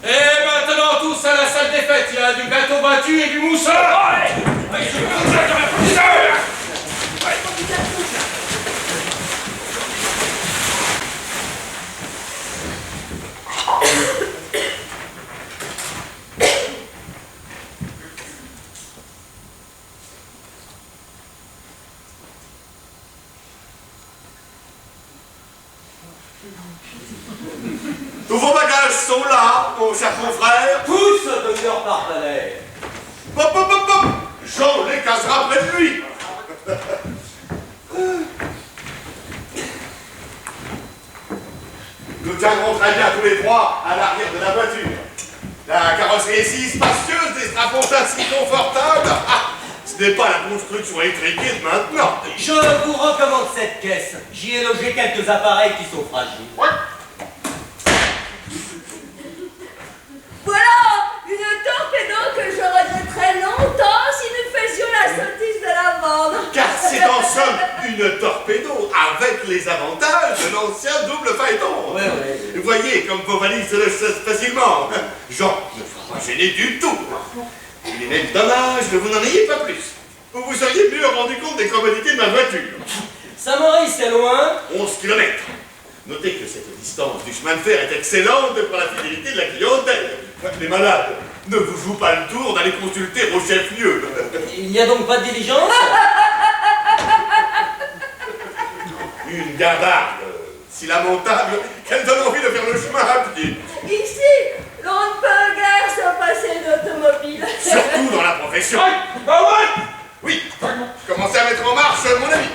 Et maintenant, tous à la salle des fêtes. Il y a du gâteau battu et du moussard. Tous vos bagages sont là, mon cher confrère. Tous, docteur Partenaire. Pop, pop, pop, pop. Jean les casera près de lui. Nous tiendrons très bien tous les trois à l'arrière de la voiture. La carrosserie est si spacieuse, des strapontins si confortables. Ah, ce n'est pas la construction étriquée de maintenant. Je vous recommande cette caisse. J'y ai logé quelques appareils qui sont fragiles. Ouais. Voilà une torpédo que je regretterais longtemps si nous faisions la sottise de la vendre. Car c'est en somme une torpédo avec les avantages de l'ancien double phaéton. Ouais. Vous voyez comme vos valises se le cessent facilement. Jean ne sera pas gêné du tout. Il est même dommage que vous n'en ayez pas plus. Vous vous seriez mieux rendu compte des commodités de ma voiture. Saint-Maurice, c'est loin. 11 km. Notez que cette distance du chemin de fer est excellente pour la fidélité de la clientèle. Les malades ne vous jouent pas le tour d'aller consulter au chef-lieu. Il n'y a donc pas de diligence? Une gabarde si lamentable qu'elle donne envie de faire le chemin à pied. Ici, l'on ne peut guère se passer d'automobile. Surtout dans la profession. Oui, commencez à mettre en marche, mon ami.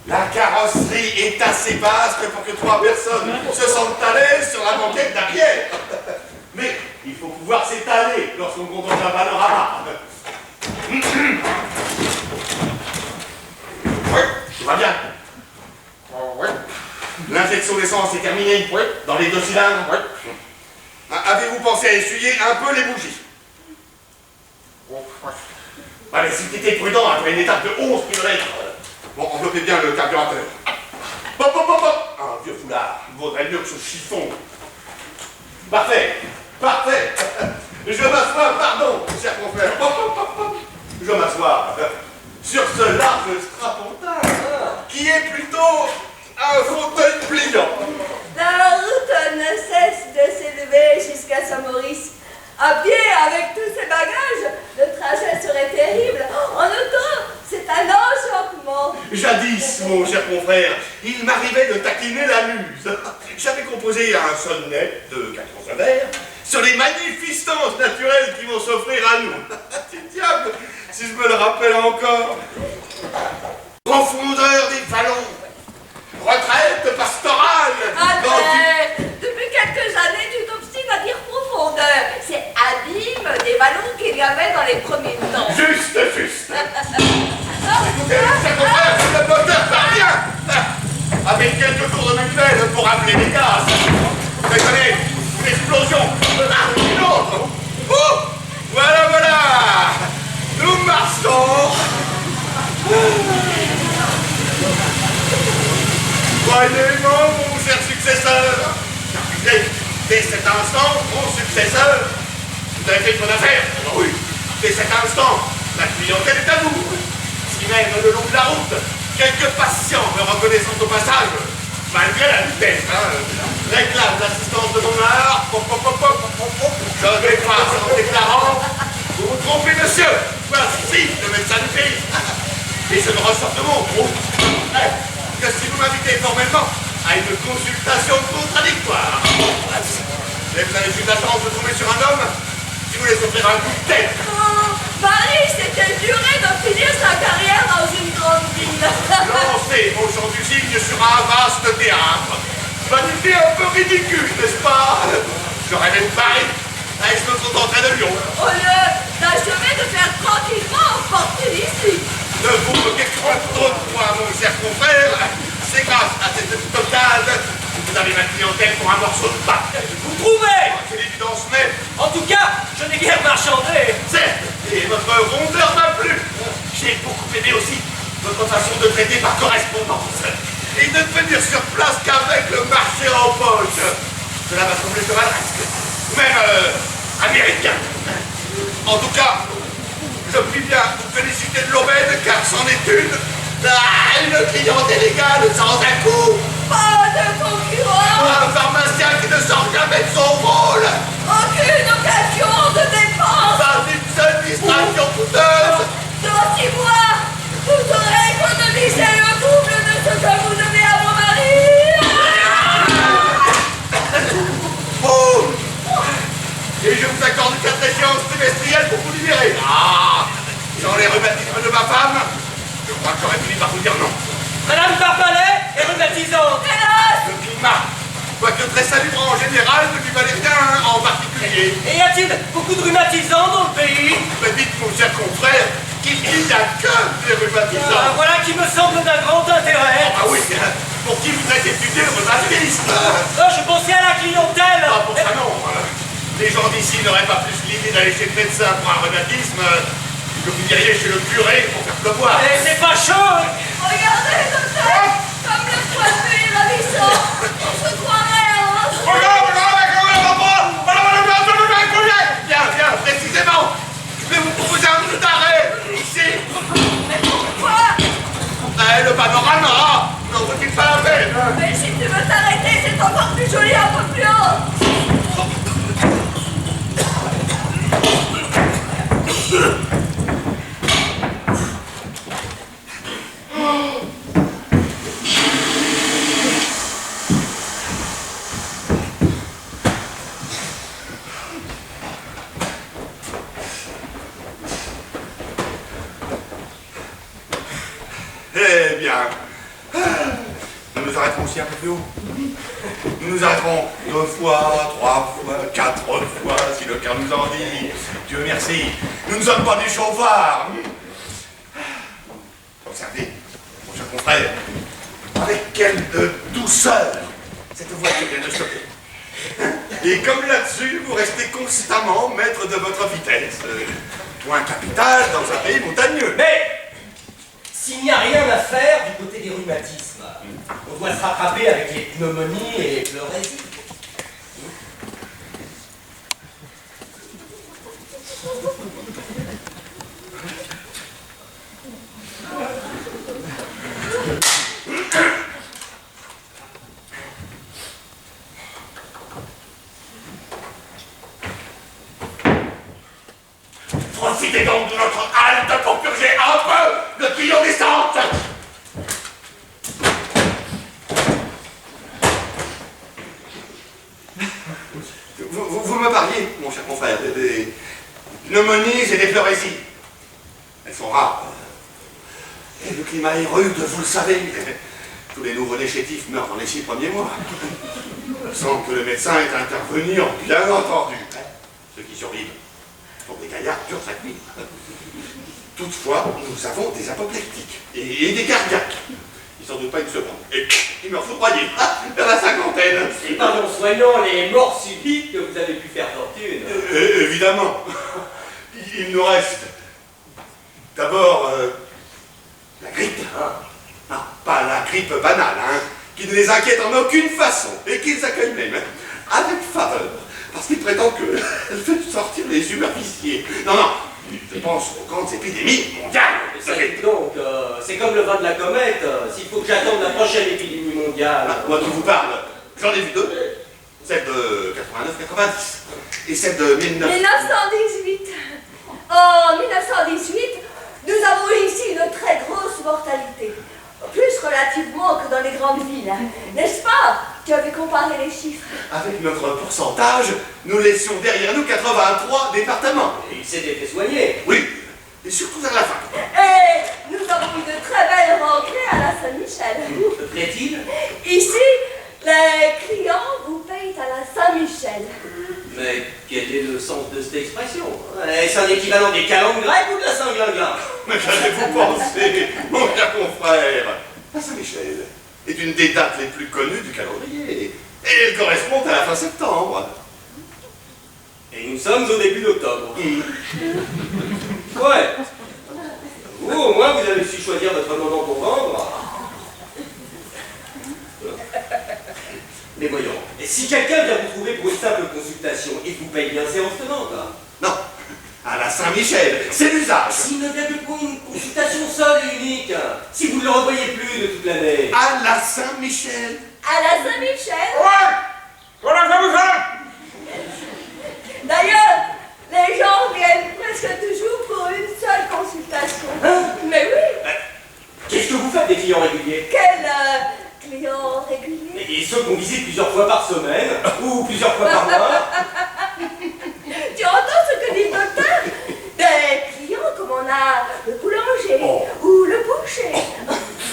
La carrosserie est assez vaste pour que 3 personnes se sentent à l'aise sur la banquette d'arrière. Mais il faut pouvoir s'étaler lorsqu'on contemple un panorama. Oui, tout va bien. L'injection d'essence est terminée. Dans les 2 cylindres. Avez-vous pensé à essuyer un peu les bougies? Allez, si tu étais prudent après une étape de 11 km. Bon, enveloppez bien le carburateur. Pop, pop, pop, pop. Un vieux foulard, il vaudrait mieux que ce chiffon. Parfait, parfait. Je m'assois, pardon, cher confrère. Pop, pop, pop, pop. Je m'assois sur ce large strapontin qui est plutôt un fauteuil pliant. La route ne cesse de s'élever jusqu'à Saint-Maurice. À pied, avec tous ces bagages, le trajet serait terrible. En auto, c'est un enchantement. Jadis, mon cher confrère, il m'arrivait de taquiner la muse. J'avais composé un sonnet de 14 vers sur les magnificences naturelles qui vont s'offrir à nous. Diable, si je me le rappelle encore. Profondeur des vallons, retraite pastorale. André, depuis quelques années, tu t'obstines à dire profondeur. C'est abîme des vallons qu'il y avait dans les premiers temps. Juste. Écoutez, cher confrère, le moteur parvient. Avec quelques tours de manuel pour appeler les gaz. Désolé, une explosion. Une autre. Oh, voilà. Nous marchons. Croyez-moi, mon cher successeur. Dès cet instant, mon successeur, vous avez fait une bonne affaire. Oui. Dès cet instant, la clientèle est à vous. Si même le long de la route, quelques patients me reconnaissant au passage, malgré la vitesse, réclament l'assistance de mon art. Je vais passer en déclarant formellement à une consultation contradictoire. Et vous avez eu la chance de tomber sur un homme qui voulait s'offrir un coup de tête. Oh, Marie s'était juré de finir sa carrière dans une grande ville. Lancé au champ du cygne sur un vaste théâtre. Vanité un peu ridicule, n'est-ce pas? J'aurais même Paris, avec ce contenterait de Lyon. Au lieu d'achever de faire tranquillement porter d'ici. Ne vous moquez pas trop de moi, mon cher confrère. C'est grâce à cette totale que vous avez ma clientèle pour un morceau de pain. Vous trouvez? C'est l'évidence même. En tout cas, je n'ai guère marchandé. Certes, et votre rondeur m'a plu. J'ai beaucoup aimé aussi votre façon de traiter par correspondance. Et de ne venir sur place qu'avec le marché en poche. Cela m'a semblé chevaleresque, même américain. En tout cas, je puis bien vous féliciter de l'aubaine, car c'en est une clientèle égale sans un coup. Pas de concurrent. Un pharmacien qui ne sort jamais de son rôle. Aucune occasion de dépense. Pas une seule distraction coûteuse. Dans 6 mois, vous aurez économisé le double de ce que vous devez à mon mari. Oh. Et je vous accorde 4 échéances trimestrielles pour vous libérer. Dans les rhumatismes de ma femme, je crois que j'aurais fini par vous dire non. Madame Barbalet est rhumatisante. Hélas, Le climat, quoique très salubre en général, ne lui valait rien en particulier. Et y a-t-il beaucoup de rhumatisants dans le pays? Mais dites, mon cher confrère, qu'il n'y a que des rhumatisants. Voilà qui me semble d'un grand intérêt. Ah oui, pour qui vous êtes étudié le rhumatisme? Je pensais à la clientèle. Ah, pour ça non. Les gens d'ici n'auraient pas plus l'idée d'aller chez le médecin pour un rhumatisme que vous iriez chez le curé pour faire pleuvoir. Et c'est pas chaud. regardez le texte, comme le point de vue est ravissant. On se croirait en Bien, précisément. Je vais vous proposer un peu d'arrêt, ici. Mais pourquoi? Le panorama, n'en vaut-il pas la peine? Mais si tu veux t'arrêter, c'est encore plus joli un peu plus haut. Eh bien, nous nous arrêterons aussi un peu plus haut. Nous nous arrêterons 2 fois, 3 fois, 4 fois, si le cœur nous en dit. Dieu merci, nous ne sommes pas des chauffards. Observez, mon cher confrère, avec quelle douceur cette voiture vient de stopper. Et comme là-dessus, vous restez constamment maître de votre vitesse. Point capital dans un pays montagneux. Mais s'il n'y a rien à faire du côté des rhumatismes, on doit se rattraper avec les pneumonies et les pleurésies. Profitez donc de notre halte pour purger un peu le tuyau descente. Vous me parliez, mon cher confrère, des pneumonies et des pleurésies. Elles sont rares. Et le climat est rude, vous le savez. Tous les nouveau-nés chétifs meurent dans les 6 premiers mois. Sans que le médecin ait intervenu, bien entendu. Ceux qui survivent sont des gaillards purs 5 000. Toutefois, nous avons des apoplectiques et des cardiaques. Ils s'en doutent pas une seconde. Et ils meurent foudroyés, vers la 50aine. Et pardon, soignons les morts subites que vous avez pu faire fortune. Évidemment. Il nous reste d'abord la grippe. Non, pas la grippe banale, qui ne les inquiète en aucune façon et qu'ils accueillent même avec faveur. Parce qu'ils prétendent qu'elle fait sortir les humeurs viciées. Non, je pense aux grandes épidémies mondiales. Donc, c'est comme le vent de la comète. S'il faut que j'attende la prochaine épidémie mondiale. Moi qui vous parle, j'en ai vu 2. Celle de 89-90 et celle de 1918. En 1918, nous avons ici une très grosse mortalité. Plus relativement que dans les grandes villes, hein. N'est-ce pas? Tu avais comparé les chiffres. Avec notre pourcentage, nous laissions derrière nous 83 départements. Et il s'était fait soigner. Oui, et surtout vers la fin. Et nous avons eu de très belles rentrées à la Saint-Michel. Te plaît-il? Ici, les clients vous payent à la Saint-Michel. Mais quel est le sens de cette expression? Est-ce un équivalent des calendes grecques ou de la Saint-Glinglin? Mais qu'allez-vous penser, mon cher confrère? La Saint-Michel est une des dates les plus connues du calendrier. Et elle correspond à la fin septembre. Et nous sommes au début d'octobre. Ouais. Vous, au moins, vous avez su choisir votre moment pour vendre. Mais voyons, et si quelqu'un vient vous trouver pour une simple consultation, il vous paye bien séance tenante, hein? Non, à la Saint-Michel, c'est l'usage. S'il ne vient que pour une consultation seule et unique, hein, si vous ne le revoyez plus de toute l'année. À la Saint-Michel. À la Saint-Michel? Ouais! Voilà ça vous fait! D'ailleurs, les gens viennent presque toujours pour une seule consultation. Mais oui, Qu'est-ce que vous faites des clients réguliers? quel client régulier? Et ceux qu'on visite plusieurs fois par semaine, ou plusieurs fois par mois? Tu entends ce que dit le docteur? Des clients comme on a le boulanger ou le boucher.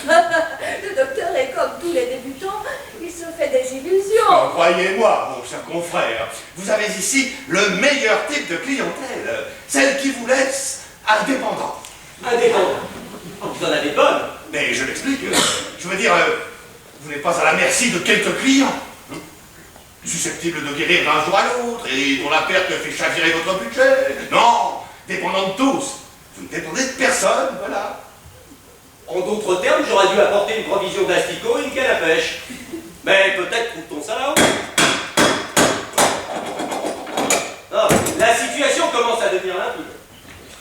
Le docteur est comme tous les débutants, il se fait des illusions. Non, croyez-moi, mon cher confrère, vous avez ici le meilleur type de clientèle, celle qui vous laisse indépendant. Indépendant. Oh, vous en avez bonne. Mais je l'explique, je veux dire, vous n'êtes pas à la merci de quelques clients, hein, susceptibles de guérir d'un jour à l'autre et dont la perte fait chavirer votre budget. Non, dépendant de tous. Vous ne dépendez de personne, voilà. En d'autres termes, j'aurais dû apporter une provision d'asticots et une canne à pêche. Mais peut-être trouve-t-on ça là-haut. Ah, la situation commence à devenir limpide.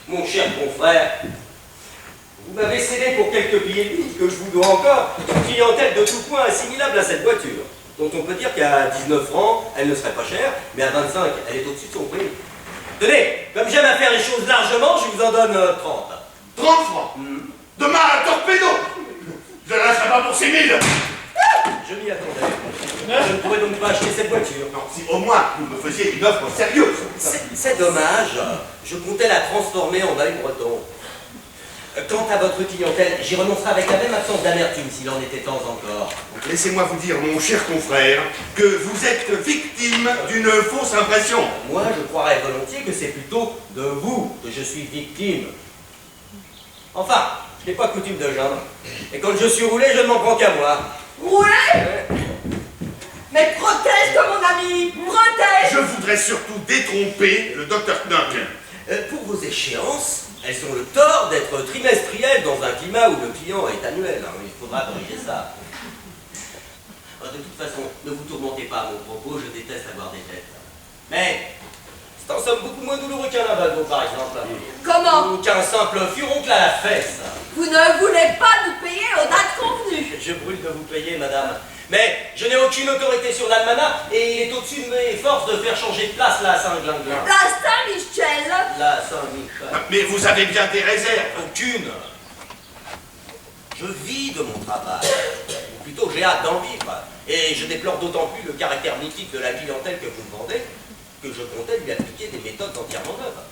Mon cher confrère, vous m'avez cédé pour quelques billets de ligne que je vous dois encore une clientèle de tout point assimilable à cette voiture, dont on peut dire qu'à 19 francs, elle ne serait pas chère, mais à 25, elle est au-dessus de son prix. Tenez, comme j'aime à faire les choses largement, je vous en donne 30. 30 francs. Demain, un torpedo. Je ne lâcherai pas pour 6 000. Je m'y attendais. Je ne pourrais donc pas acheter cette voiture. Non, si au moins vous me faisiez une offre sérieuse. C'est dommage. Je comptais la transformer en bail breton. Quant à votre clientèle, j'y renoncerai avec la même absence d'amertume s'il en était temps encore. Donc, laissez-moi vous dire, mon cher confrère, que vous êtes victime d'une fausse impression. Moi, je croirais volontiers que c'est plutôt de vous que je suis victime. Enfin, je n'ai pas coutume de geindre. Et quand je suis roulé, je ne m'en prends qu'à moi. Roulé? Mais protège mon ami, protège! Je voudrais surtout détromper le docteur Knock. Pour vos échéances, elles ont le tort d'être trimestrielles dans un climat où le client est annuel. Hein. Il faudra corriger ça. De toute façon, ne vous tourmentez pas à mon propos, je déteste avoir des têtes. Mais c'est en somme beaucoup moins douloureux qu'un lavabo, par exemple. Comment? Ou qu'un simple furoncle à la fesse. Vous ne voulez pas nous payer aux dates convenues. Je brûle de vous payer, madame. Mais je n'ai aucune autorité sur l'almanach et il est au-dessus de mes forces de faire changer de place la Saint-Glinglin. La Saint-Michel. La Saint-Michel. Mais vous avez bien des réserves. Aucune. Je vis de mon travail. Ou plutôt, j'ai hâte d'en vivre. Et je déplore d'autant plus le caractère mythique de la clientèle que vous me vendez que je comptais lui appliquer des méthodes entièrement neuves.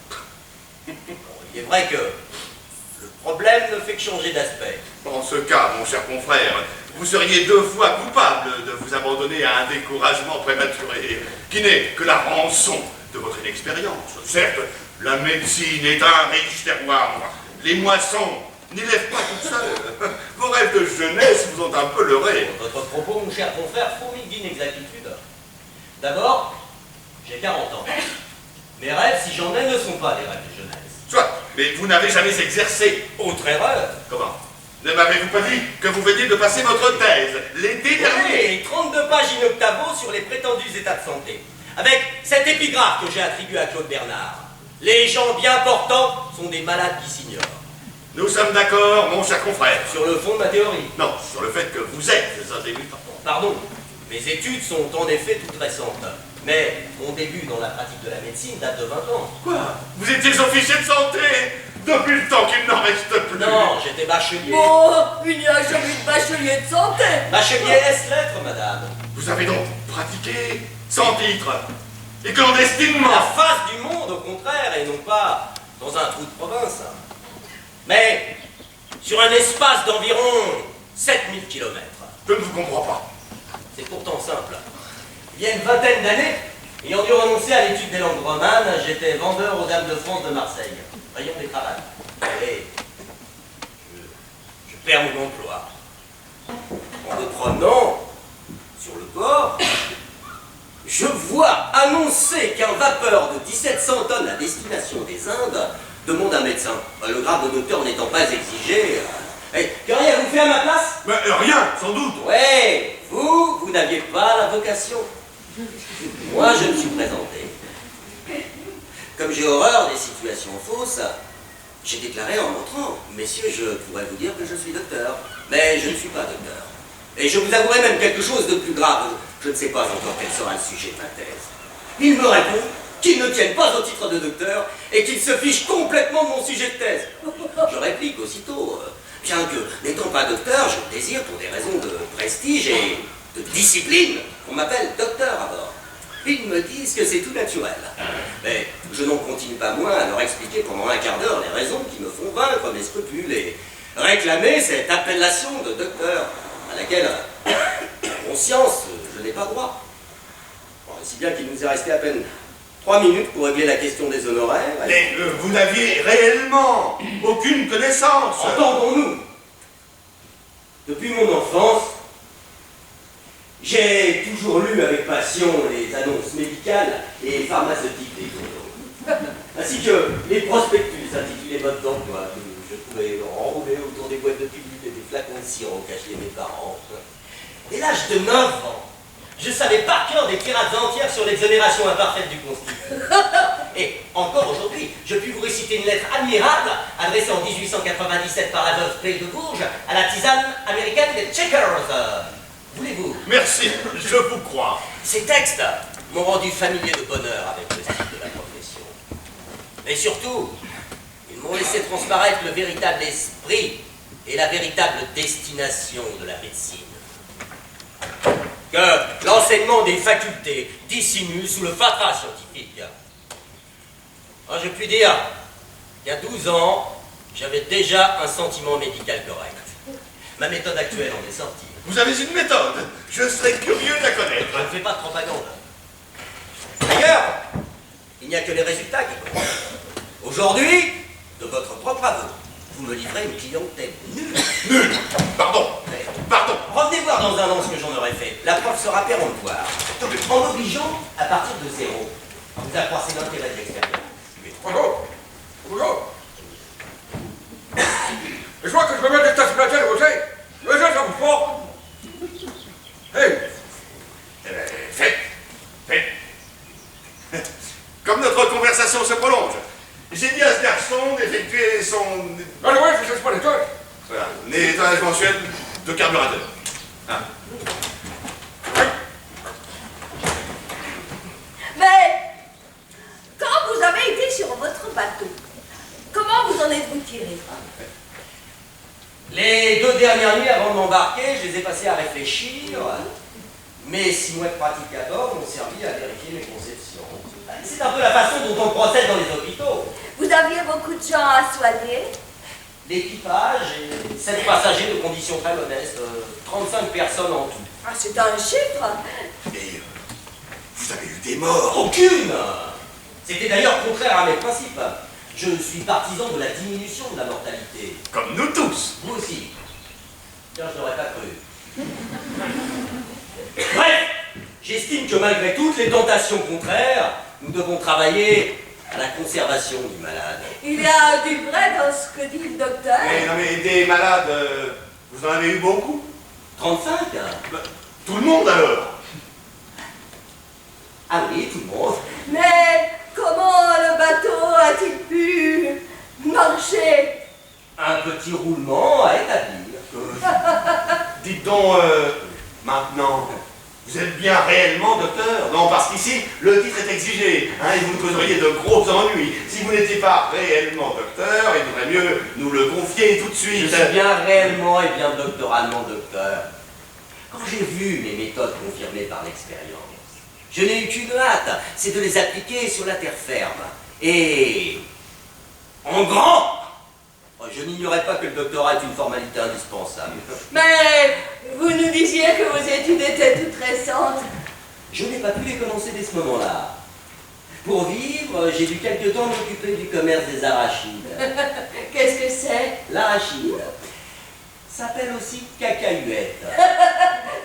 Bon, il est vrai que le problème ne fait que changer d'aspect. En ce cas, mon cher confrère, vous seriez 2 fois coupable de vous abandonner à un découragement prématuré, qui n'est que la rançon de votre inexpérience. Certes, la médecine est un riche terroir. Les moissons n'y lèvent pas toutes seules. Vos rêves de jeunesse vous ont un peu leurré. Votre propos, mon cher confrère, fourmille d'inexactitude. D'abord, j'ai 40 ans. Mes rêves, si j'en ai, ne sont pas des rêves de jeunesse. Soit, mais vous n'avez jamais exercé. Autre erreur. Comment? Ne m'avez-vous pas dit que vous veniez de passer votre thèse l'été dernier? Et 32 pages in octavo sur les prétendus états de santé. Avec cette épigraphe que j'ai attribuée à Claude Bernard. Les gens bien portants sont des malades qui s'ignorent. Nous sommes d'accord, mon cher confrère. Sur le fond de ma théorie. Non, sur le fait que vous êtes un débutant. Pardon, mes études sont en effet toutes récentes. Mais mon début dans la pratique de la médecine date de 20 ans. Quoi? Vous étiez officier de santé? Depuis le temps qu'il n'en reste plus. Non, j'étais bachelier. Bon, il n'y a jamais eu de bachelier de santé. Bachelier S-lettres, madame. Vous avez donc pratiqué sans titre et clandestinement. La face du monde, au contraire, et non pas dans un trou de province. Mais sur un espace d'environ 7000 km. Je ne vous comprends pas. C'est pourtant simple. Il y a une vingtaine d'années, ayant dû renoncer à l'étude des langues romanes, j'étais vendeur aux Dames de France de Marseille, rayon des cravates. Et je perds mon emploi. En me promenant sur le port, je vois annoncer qu'un vapeur de 1700 tonnes à destination des Indes demande un médecin. Le grade de docteur n'étant pas exigé. Qu'auriez-vous fait à ma place? Mais rien, sans doute. Ouais, vous n'aviez pas la vocation. Moi, je me suis présenté. Comme j'ai horreur des situations fausses, j'ai déclaré en entrant: messieurs, je pourrais vous dire que je suis docteur, mais je ne suis pas docteur. Et je vous avouerai même quelque chose de plus grave. Je ne sais pas encore quel sera le sujet de ma thèse. Il me répond qu'il ne tienne pas au titre de docteur et qu'il se fiche complètement de mon sujet de thèse. Je réplique aussitôt, bien que, n'étant pas docteur, je désire pour des raisons de prestige et de discipline qu'on m'appelle docteur à bord. Ils me disent que c'est tout naturel. Mais je n'en continue pas moins à leur expliquer pendant un quart d'heure les raisons qui me font vaincre mes scrupules et réclamer cette appellation de docteur à laquelle, en conscience, je n'ai pas droit. Bon, si bien qu'il nous est resté à peine 3 minutes pour régler la question des honoraires. Mais vous n'aviez réellement aucune connaissance. Entendons-nous. Depuis mon enfance, j'ai toujours lu avec passion les annonces médicales et pharmaceutiques des journaux, ainsi que les prospectus intitulés mode d'emploi que je pouvais enrouler autour des boîtes de pilules et des flacons de sirop qu'achetaient mes parents. Dès l'âge de 9 ans, je savais par cœur des tirades entières sur l'exonération imparfaite du constituant. Et encore aujourd'hui, je puis vous réciter une lettre admirable adressée en 1897 par la veuve P. de Bourges à la tisane américaine des Checkers. Voulez-vous? Merci, je vous crois. Ces textes m'ont rendu familier de bonheur avec le style de la profession. Mais surtout, ils m'ont laissé transparaître le véritable esprit et la véritable destination de la médecine. Que l'enseignement des facultés dissimule sous le fatras scientifique. Je puis dire qu'il y a 12 ans, j'avais déjà un sentiment médical correct. Ma méthode actuelle en est sortie. Vous avez une méthode. Je serais curieux de la connaître. Je ne fais pas de propagande. D'ailleurs, il n'y a que les résultats qui comptent. Aujourd'hui, de votre propre aveu, vous me livrez une clientèle nulle. Nul. Pardon. Mais Pardon. revenez voir dans un an ce que j'en aurais fait. La preuve sera péremptoire. En obligeant, à partir de 0, vous accroissez l'intérêt de l'expérience. Bonjour. Bonjour. Je vois que je me mets des tasses platelles, vous savez. Mais ça bouge pas. Hey. Faites. Comme notre conversation se prolonge, j'ai dit à ce garçon d'effectuer son... Allez, ouais, je cherche pas les toiles. Voilà, nettoyage mensuel de carburateur. Ah. Mais, quand vous avez été sur votre bateau, comment vous en êtes-vous tiré? Les 2 dernières nuits avant de m'embarquer, je les ai passées à réfléchir. Mes 6 mois de pratique à bord m'ont servi à vérifier mes conceptions. C'est un peu la façon dont on procède dans les hôpitaux. Vous aviez beaucoup de gens à soigner? L'équipage et 7 passagers de conditions très modestes, 35 personnes en tout. Ah, c'est un chiffre. Et vous avez eu des morts. Aucune! C'était d'ailleurs contraire à mes principes. Je suis partisan de la diminution de la mortalité. Comme nous tous. Vous aussi. Tiens, je n'aurais pas cru. Bref, j'estime que malgré toutes les tentations contraires, nous devons travailler à la conservation du malade. Il y a du vrai dans ce que dit le docteur. Mais non mais des malades, vous en avez eu beaucoup? 35? Tout le monde alors? Ah oui, tout le monde. Mais comment le bateau a-t-il pu marcher? Un petit roulement à établir. Dites donc, maintenant, Vous êtes bien réellement docteur? Non, parce qu'ici, le titre est exigé, hein, et vous nous causeriez de gros ennuis. Si vous n'étiez pas réellement docteur, il vaudrait mieux nous le confier tout de suite. Je suis bien réellement et bien doctoralement docteur. Quand j'ai vu mes méthodes confirmées par l'expérience, je n'ai eu qu'une hâte, c'est de les appliquer sur la terre ferme. Et en grand, je n'ignorais pas que le doctorat est une formalité indispensable. Mais vous nous disiez que vos études étaient toutes récentes. Je n'ai pas pu les commencer dès ce moment-là. Pour vivre, j'ai dû quelque temps m'occuper du commerce des arachides. Qu'est-ce que c'est? L'arachide s'appelle aussi cacahuète.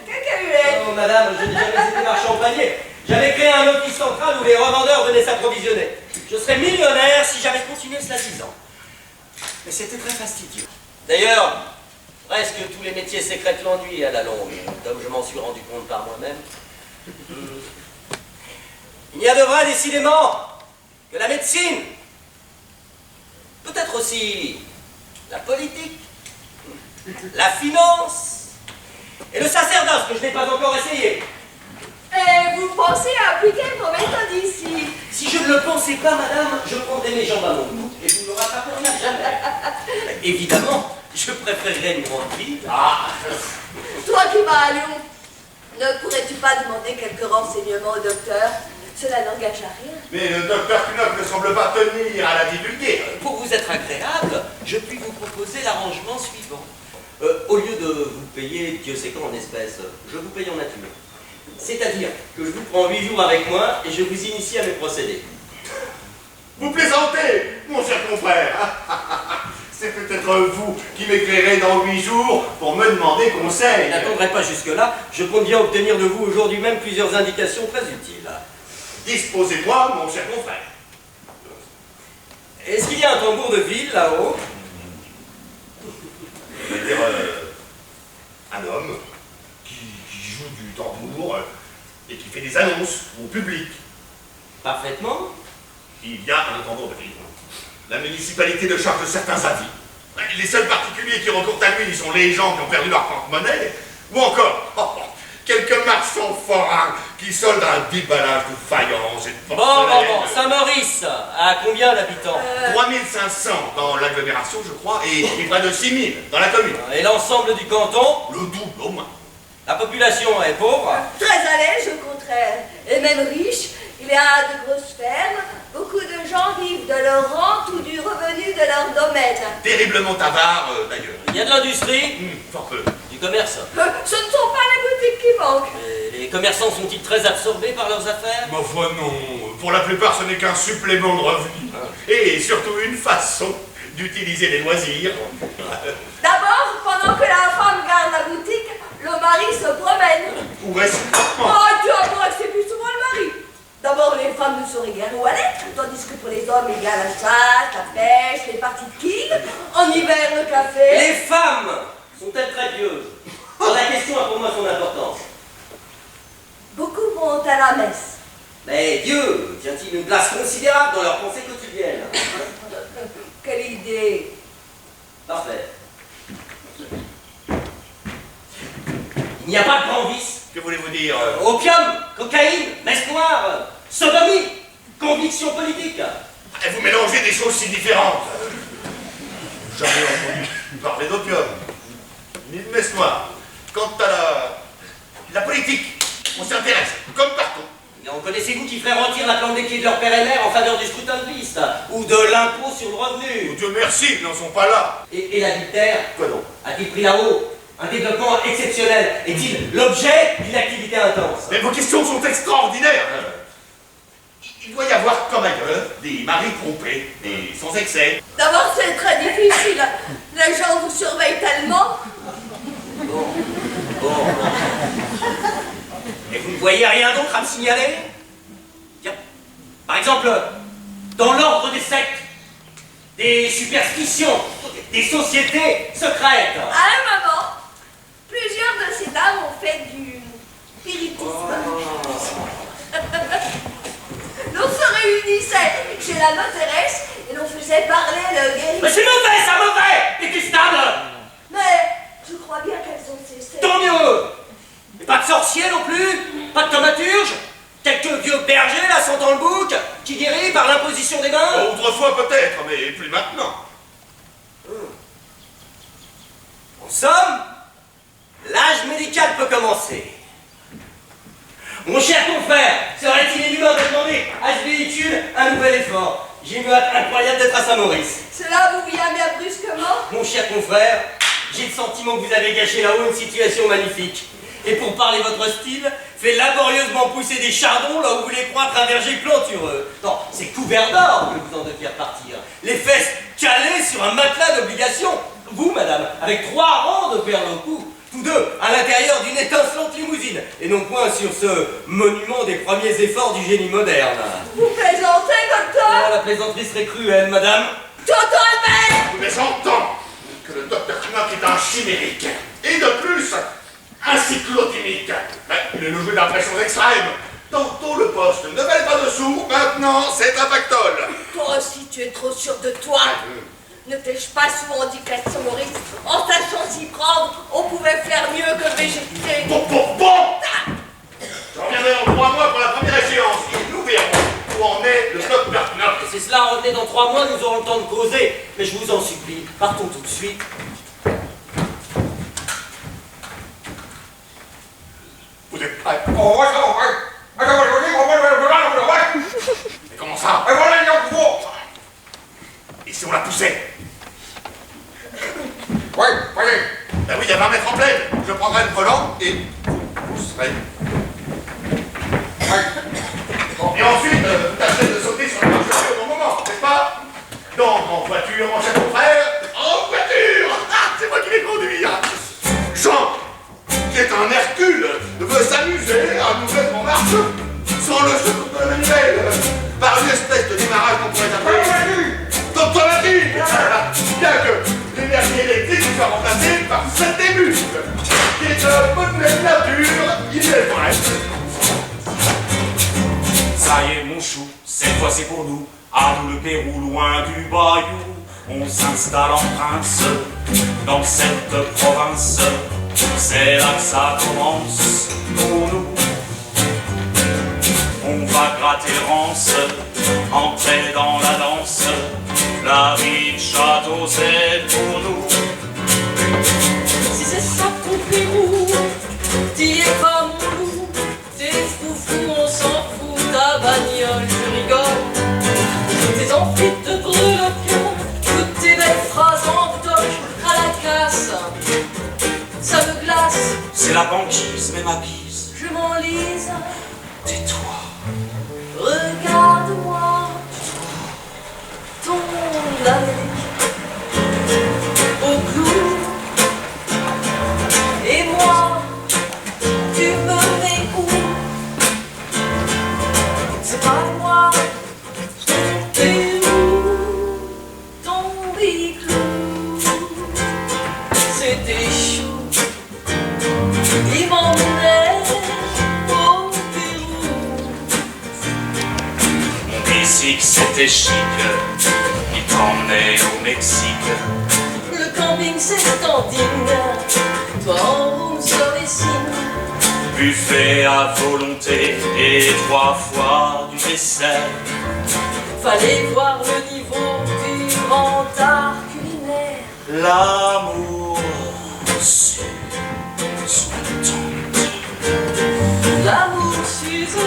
Cacahuète. Oh madame, je n'ai jamais été marchand panier. J'avais créé un office central où les revendeurs venaient s'approvisionner. Je serais millionnaire si j'avais continué cela 10 ans. Mais c'était très fastidieux. D'ailleurs, presque tous les métiers sécrètent l'ennui à la longue, comme je m'en suis rendu compte par moi-même. Il n'y a de vrai, décidément, que la médecine, peut-être aussi la politique, la finance et le sacerdoce, que je n'ai pas encore essayé. Et vous pensez appliquer vos méthodes ici? Si je ne le pensais pas, madame, je prendrais mes jambes à mon cou et vous ne me rattraperiez jamais. Évidemment, je préférerais une grande ville. Ah, Toi qui vas à Lyon, ne pourrais-tu pas demander quelques renseignements au docteur? Cela n'engage à rien. mais le docteur Cunoff ne semble pas tenir à la divulguer. Pour vous être agréable, je puis vous proposer l'arrangement suivant. Au lieu de vous payer, Dieu sait quand en espèces, je vous paye en nature. C'est-à-dire que je vous prends 8 jours avec moi et je vous initie à mes procédés. Vous plaisantez, mon cher confrère. C'est peut-être vous qui m'éclairez dans 8 jours pour me demander conseil. Je n'attendrai pas jusque-là, je compte bien obtenir de vous aujourd'hui même plusieurs indications très utiles. Disposez-moi, mon cher confrère. Est-ce qu'il y a un tambour de ville là-haut? C'est-à-dire un homme qui joue du tambour et qui fait des annonces au public. Parfaitement. Il y a un tambour de ville. La municipalité ne charge certains avis. Les seuls particuliers qui recourent à lui sont les gens qui ont perdu leur porte-monnaie, ou encore quelques marchands forains qui soldent un déballage de faïence et de porcelaine. Bon, Saint-Maurice, à combien d'habitants? 3500 dans l'agglomération, je crois, et près de 6000 dans la commune. Et l'ensemble du canton? Le double au moins. La population est pauvre? Très à l'aise, au contraire, et même riche. Il y a de grosses fermes, beaucoup de gens vivent de leur rente ou du revenu de leur domaine. Terriblement avare, d'ailleurs. Il y a de l'industrie? Fort peu. Du commerce? Ce ne sont pas les boutiques qui manquent. Et les commerçants sont-ils très absorbés par leurs affaires? Ma foi, non. Pour la plupart, ce n'est qu'un supplément de revenus. Et surtout une façon d'utiliser les loisirs. D'abord, pendant que la femme garde la boutique, le mari se promène. Ou réciproquement. Oh, tu avoueras que c'est plus souvent le mari. D'abord, les femmes ne sauraient guère où aller, tandis que pour les hommes, il y a la chasse, la pêche, les parties de quilles, en hiver, le café. Les femmes sont-elles très pieuses? Alors, la question a pour moi son importance. Beaucoup vont à la messe. Mais Dieu tient-il une place considérable dans leur pensée quotidienne? Quelle idée. Parfait. Il n'y a pas de grand vice. Que voulez-vous dire Opium, cocaïne, messe noire, sodomie, conviction politique. Vous mélangez des choses si différentes. Jamais entendu parler d'opium, ni de messe noire. Quant à la politique, on s'intéresse, comme partout. Et en connaissez-vous qui feraient retirer la plante des pieds de leur père et mère en faveur du scrutin de liste ou de l'impôt sur le Oh, revenu? Dieu merci, ils n'en sont pas là. Et l'adultère Quoi donc? a-t-il pris là-haut? Un développement exceptionnel est-il l'objet d'une activité intense? Mais vos questions sont extraordinaires. Il doit y avoir, comme ailleurs, des maris trompés, et sans excès. D'abord, c'est très difficile. Les gens vous surveillent tellement. Bon. Et vous ne voyez rien d'autre à me signaler? Tiens, par exemple, dans l'ordre des sectes, des superstitions, des sociétés secrètes. À un moment, plusieurs de ces dames ont fait du spiritisme. L'on se réunissait chez la notairesse et l'on faisait parler le guérisseur. Mais c'est mauvais, ça mauvais, détestable. Mais je crois bien qu'elles ont cessé. Tant mieux. Et pas de sorciers non plus? sont dans le bouc, qui guérit par l'imposition des mains. Autrefois peut-être, mais plus maintenant. En somme, l'âge médical peut commencer. Mon cher confrère, serait-il inhumain de demander à ce véhicule un nouvel effort? J'ai une hâte incroyable d'être à Saint-Maurice. Cela vous vient bien brusquement? Mon cher confrère, j'ai le sentiment que vous avez gâché là-haut une situation magnifique. Et pour parler votre style, fait laborieusement pousser des chardons là où vous voulez croître un verger plantureux. Non, c'est couvert d'or que vous en devez partir. Les fesses calées sur un matelas d'obligation. Vous, madame, avec 3 rangs de perles au cou. Tous deux à l'intérieur d'une étincelante limousine. Et non point sur ce monument des premiers efforts du génie moderne. Vous plaisantez, Oh, docteur? la plaisanterie serait cruelle, madame. Totalement! Mais j'entends que le docteur Knock est un chimérique. Et de plus, un cyclotimique. Mais il est le jeu d'impression extrême. Tantôt le poste ne valait pas de sous, maintenant c'est un pactole. Toi aussi, tu es trop sûr de toi. Ne t'ai-je pas souvent dit qu'à Saint-Maurice, en sachant s'y prendre, on pouvait faire mieux que végéter? Bon. Je reviendrai dans 3 mois pour la première échéance et nous verrons où en est le docteur Knock. C'est cela, revenez dans 3 mois, nous aurons le temps de causer. Mais je vous en supplie, partons tout de suite. Vous êtes prêts? Oh, ouais, ça va, ouais. Attends, je dis, on va le ouais. Mais comment ça? Et voilà, il y a un pouvoir. Et si on la poussait? Ouais, voyez. Ben oui, il y a 20 mètres en pleine. Je prendrai le volant et vous pousserez. Ouais. Bon, et ensuite, vous tâcherez de sauter sur le marche-pied au bon moment, n'est-ce pas? Donc, en voiture, mon cher confrère, en voiture! Ah, c'est moi qui vais conduire! Jean, qui est un Hercule, veut s'amuser à nous mettre en marche sans le secours de la manivelle, par une espèce de démarrage qu'on pourrait appeler d'automatique! Bien que l'énergie électrique soit remplacée par cette émule, qui est de bonne nature, il est vrai. Ça y est mon chou, cette fois c'est pour nous. À nous le Pérou, loin du bayou. On s'installe en prince dans cette province. C'est là que ça commence pour nous. On va gratter rance, entrer dans la danse. La vie de château c'est pour nous. Si c'est ça ton Pérou, t'y es pas mon loup. T'es froufrou, on s'en fout, ta bagnole, je rigole. Tes amphithéâtres de breloques, toutes tes belles phrases en toc à la casse. Ça me glace, C'est la banquise, mais ma bise. je m'enlise. Tais-toi. Regarde-moi, ton Amérique au clou. Et moi, tu me mets où? C'est pas moi, t'es où? Ton biclou, c'était chou. Il m'emmenait au Pérou. Mon bicycle c'était chic, il t'emmenait au Mexique. Le camping c'est standing, toi en room servicing. Buffet à volonté et 3 fois du dessert. Fallait voir le niveau du grand art culinaire. L'amour s'est sous-tente. L'amour s'use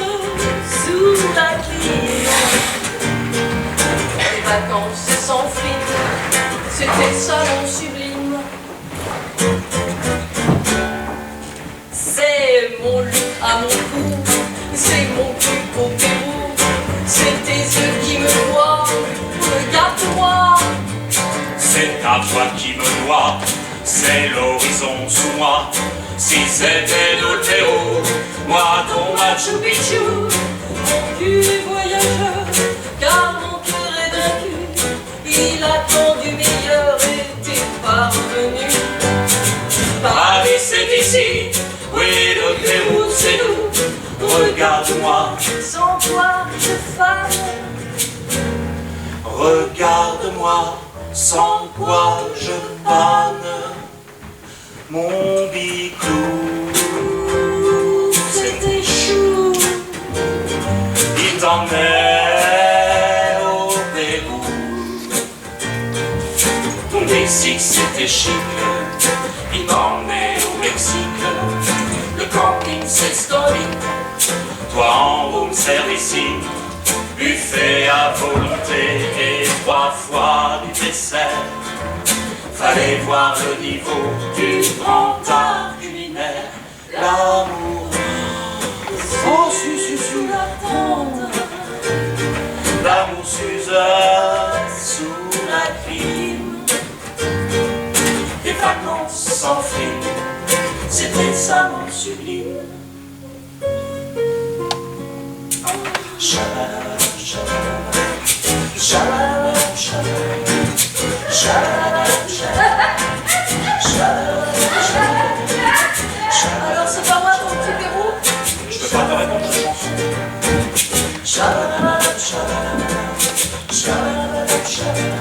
sous la clim. Les vacances sans frime, c'était salon sublime. C'est mon loup à mon cou, c'est mon cul au Pérou. C'est tes yeux qui me voient, regarde-moi. C'est ta voix qui me noie, c'est l'horizon sous moi. Si c'était nous le Pérou, moi ton Machu Picchu. Mon cul est voyageur, car mon cœur est vaincu. Il attend du meilleur et t'es parvenu. Paris c'est ici, oui le Pérou c'est nous. Regarde-moi, Sans toi je fane. regarde-moi, sans quoi je panne. Mon biclou, C'était chou. il nous emmenait au Pérou. Au Mexique c'était chic, il m'emmenait au Mexique. Le camping c'est historique, toi en room servicing. Buffet à volonté et 3 fois du dessert. Fallait voir le niveau du grand art culinaire. L'amour oh, sous la tente. L'amour s'use sous la clim. Des vacances sans film, c'était ça mon sublime. Shalala, shalala, shalala, shalala, shalala, shalala. Alors c'est pas moi ton petit Pérou? Je peux pas te répondre à la chanson. Shalala, shalala, shalala, shalala.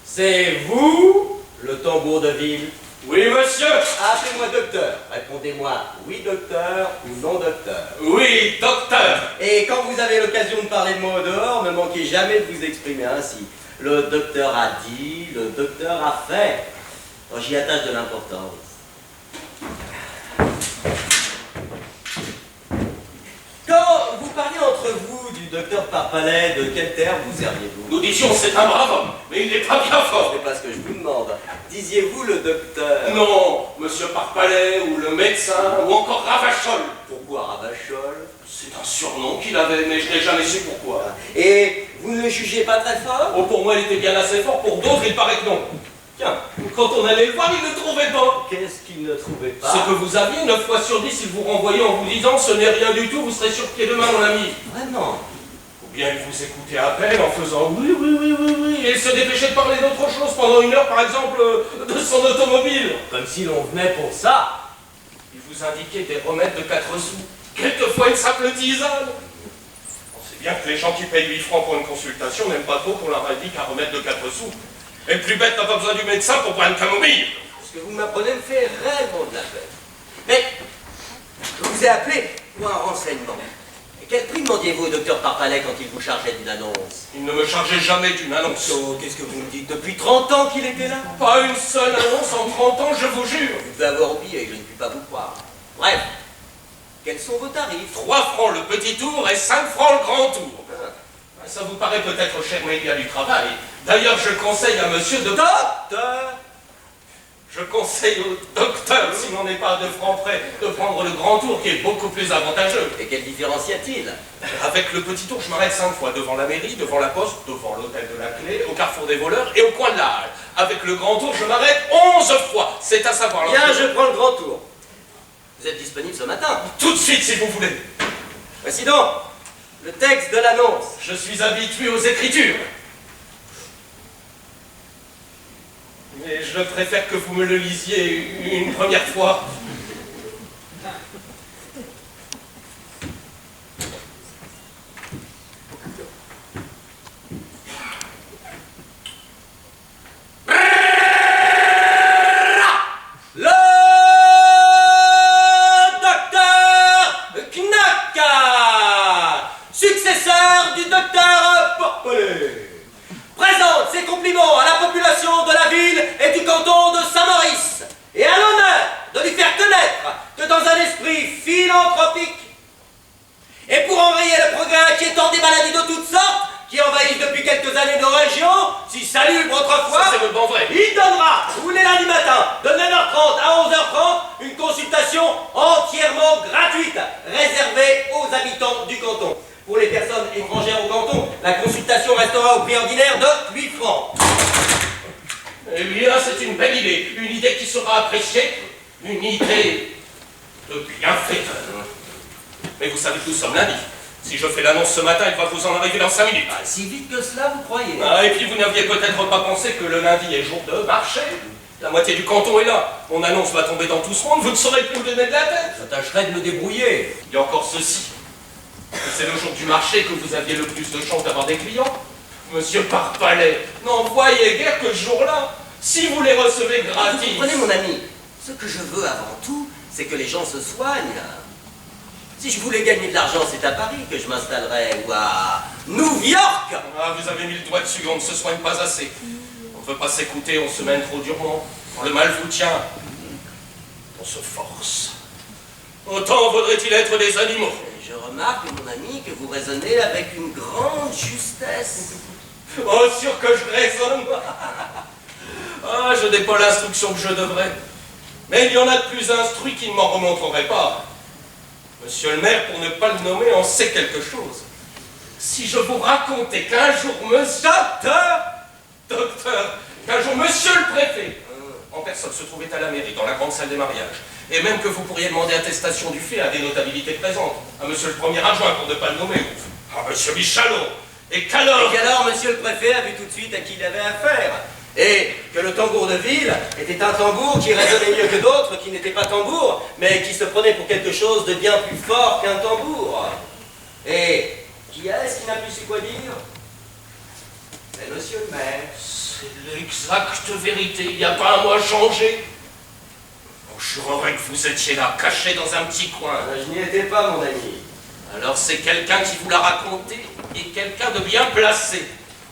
C'est vous, le tambour de ville? Oui, monsieur. Appelez-moi docteur. Répondez-moi oui docteur ou non docteur. Oui, docteur. Et quand vous avez l'occasion de parler de moi au dehors, ne manquez jamais de vous exprimer ainsi. Le docteur a dit, le docteur a fait. Oh, j'y attache de l'importance. Quand vous parliez entre vous du docteur Parpalais, de quel terme vous serviez-vous? Nous disions c'est un brave homme, mais il n'est pas bien fort. C'est pas ce que je vous demande. Disiez-vous le docteur? Non, monsieur Parpalais, ou le médecin, ou encore Ravachol. Pourquoi Ravachol? C'est un surnom qu'il avait, mais je n'ai jamais su pourquoi. Et vous ne le jugez pas très fort? Oh, pour moi, il était bien assez fort, pour d'autres, il paraît que non. Tiens, Quand on allait le voir, il ne trouvait pas. qu'est-ce qu'il ne trouvait pas? Ce que vous aviez, 9 fois sur 10, il vous renvoyait en vous disant ce n'est rien du tout, vous serez sur pied demain, mon ami. Vraiment? Ou bien il vous écoutait à peine en faisant oui, oui, oui, oui, oui, et il se dépêchait de parler d'autre chose pendant 1 heure, par exemple, de son automobile. Comme si l'on venait pour ça. Il vous indiquait des remèdes de 4 sous, quelquefois une simple tisane. On sait bien que les gens qui payent 8 francs pour une consultation n'aiment pas trop qu'on leur indique un remède de 4 sous. Et le plus bête n'a pas besoin du médecin pour boire une camomille. Ce que vous m'apprenez me fait réellement de la peine. Mais, je vous ai appelé pour un renseignement. Et quel prix demandiez-vous au docteur Parpalais quand il vous chargeait d'une annonce? Il ne me chargeait jamais d'une annonce. Oh, qu'est-ce que vous me dites? Depuis 30 ans qu'il était là? Pas une seule annonce en 30 ans, je vous jure. Vous devez avoir oublié, je ne puis pas vous croire. Bref, quels sont vos tarifs? 3 francs le petit tour et 5 francs le grand tour. Ça vous paraît peut-être cher, mais il y a du travail. D'ailleurs, je conseille à monsieur de... Docteur! Je conseille au docteur, s'il n'en est pas à 2 francs près, de prendre le grand tour qui est beaucoup plus avantageux. Et quelle différence y a-t-il? Avec le petit tour, je m'arrête 5 fois devant la mairie, devant la poste, devant l'hôtel de la Clé, au carrefour des voleurs et au coin de la halle. Avec le grand tour, je m'arrête 11 fois. C'est à savoir. Bien, je prends le grand tour. Vous êtes disponible ce matin? Tout de suite, si vous voulez. Voici donc le texte de l'annonce. Je suis habitué aux écritures. Mais je préfère que vous me le lisiez une première fois. Le docteur Knaka, successeur du docteur Parpalais, présente ses compliments à la population de la ville et du canton de Saint-Maurice et a l'honneur de lui faire connaître depuis quelques années nos régions, si ça libre autrefois, Ça, c'est vraiment vrai. il donnera, tous les lundis matins, de 9h30 à 11h30, une consultation entièrement gratuite, réservée aux habitants du canton. Pour les personnes étrangères au canton, la consultation restera au prix ordinaire de 8 francs. Eh bien, c'est une belle idée. Une idée qui sera appréciée. Une idée de bienfaiteur. Mais vous savez que nous sommes lundi. Si je fais l'annonce ce matin, il va vous en arriver dans 5 minutes. Ah, si vite que cela, vous croyez? Ah, et puis vous n'aviez peut-être pas pensé que le lundi est jour de marché. La moitié du canton est là. Mon annonce va tomber dans tout ce monde. Vous ne saurez plus me donner de la tête. Je tâcherai de me débrouiller. Il y a encore ceci. C'est le jour du marché que vous aviez le plus de chance d'avoir des clients. Monsieur Parpalais, n'envoyez guère que ce jour-là. Si vous les recevez gratis. Vous comprenez, mon ami, ce que je veux avant tout, c'est que les gens se soignent. Si je voulais gagner de l'argent, c'est à Paris que je m'installerais, ou à New York. Ah, vous avez mis le doigt dessus, on ne se soigne pas assez. On ne veut pas s'écouter, on se mène trop durement. Quand le mal vous tient, on se force. Autant vaudrait-il être des animaux. Je remarque, mon ami, que vous raisonnez avec une grande justesse. Oh, sûr que je raisonne. Ah, je n'ai pas l'instruction que je devrais. Mais il y en a de plus instruits qui ne m'en remontreraient pas. Monsieur le maire, pour ne pas le nommer, en sait quelque chose. Si je vous racontais qu'un jour, monsieur... Docteur, qu'un jour, monsieur le préfet, en personne, se trouvait à la mairie, dans la grande salle des mariages, et même que vous pourriez demander attestation du fait à des notabilités présentes, à monsieur le premier adjoint, pour ne pas le nommer, à monsieur Michalot, et qu'alors, monsieur le préfet a vu tout de suite à qui il avait affaire. Et que le tambour de ville était un tambour qui résonnait mieux que d'autres, qui n'étaient pas tambours, mais qui se prenaient pour quelque chose de bien plus fort qu'un tambour. Et qui est-ce qui n'a plus su quoi dire? C'est monsieur le maire. c'est l'exacte vérité, il n'y a pas un mois changé. On jurerait que vous étiez là, caché dans un petit coin. Je n'y étais pas, mon ami. Alors c'est quelqu'un qui vous l'a raconté, et quelqu'un de bien placé.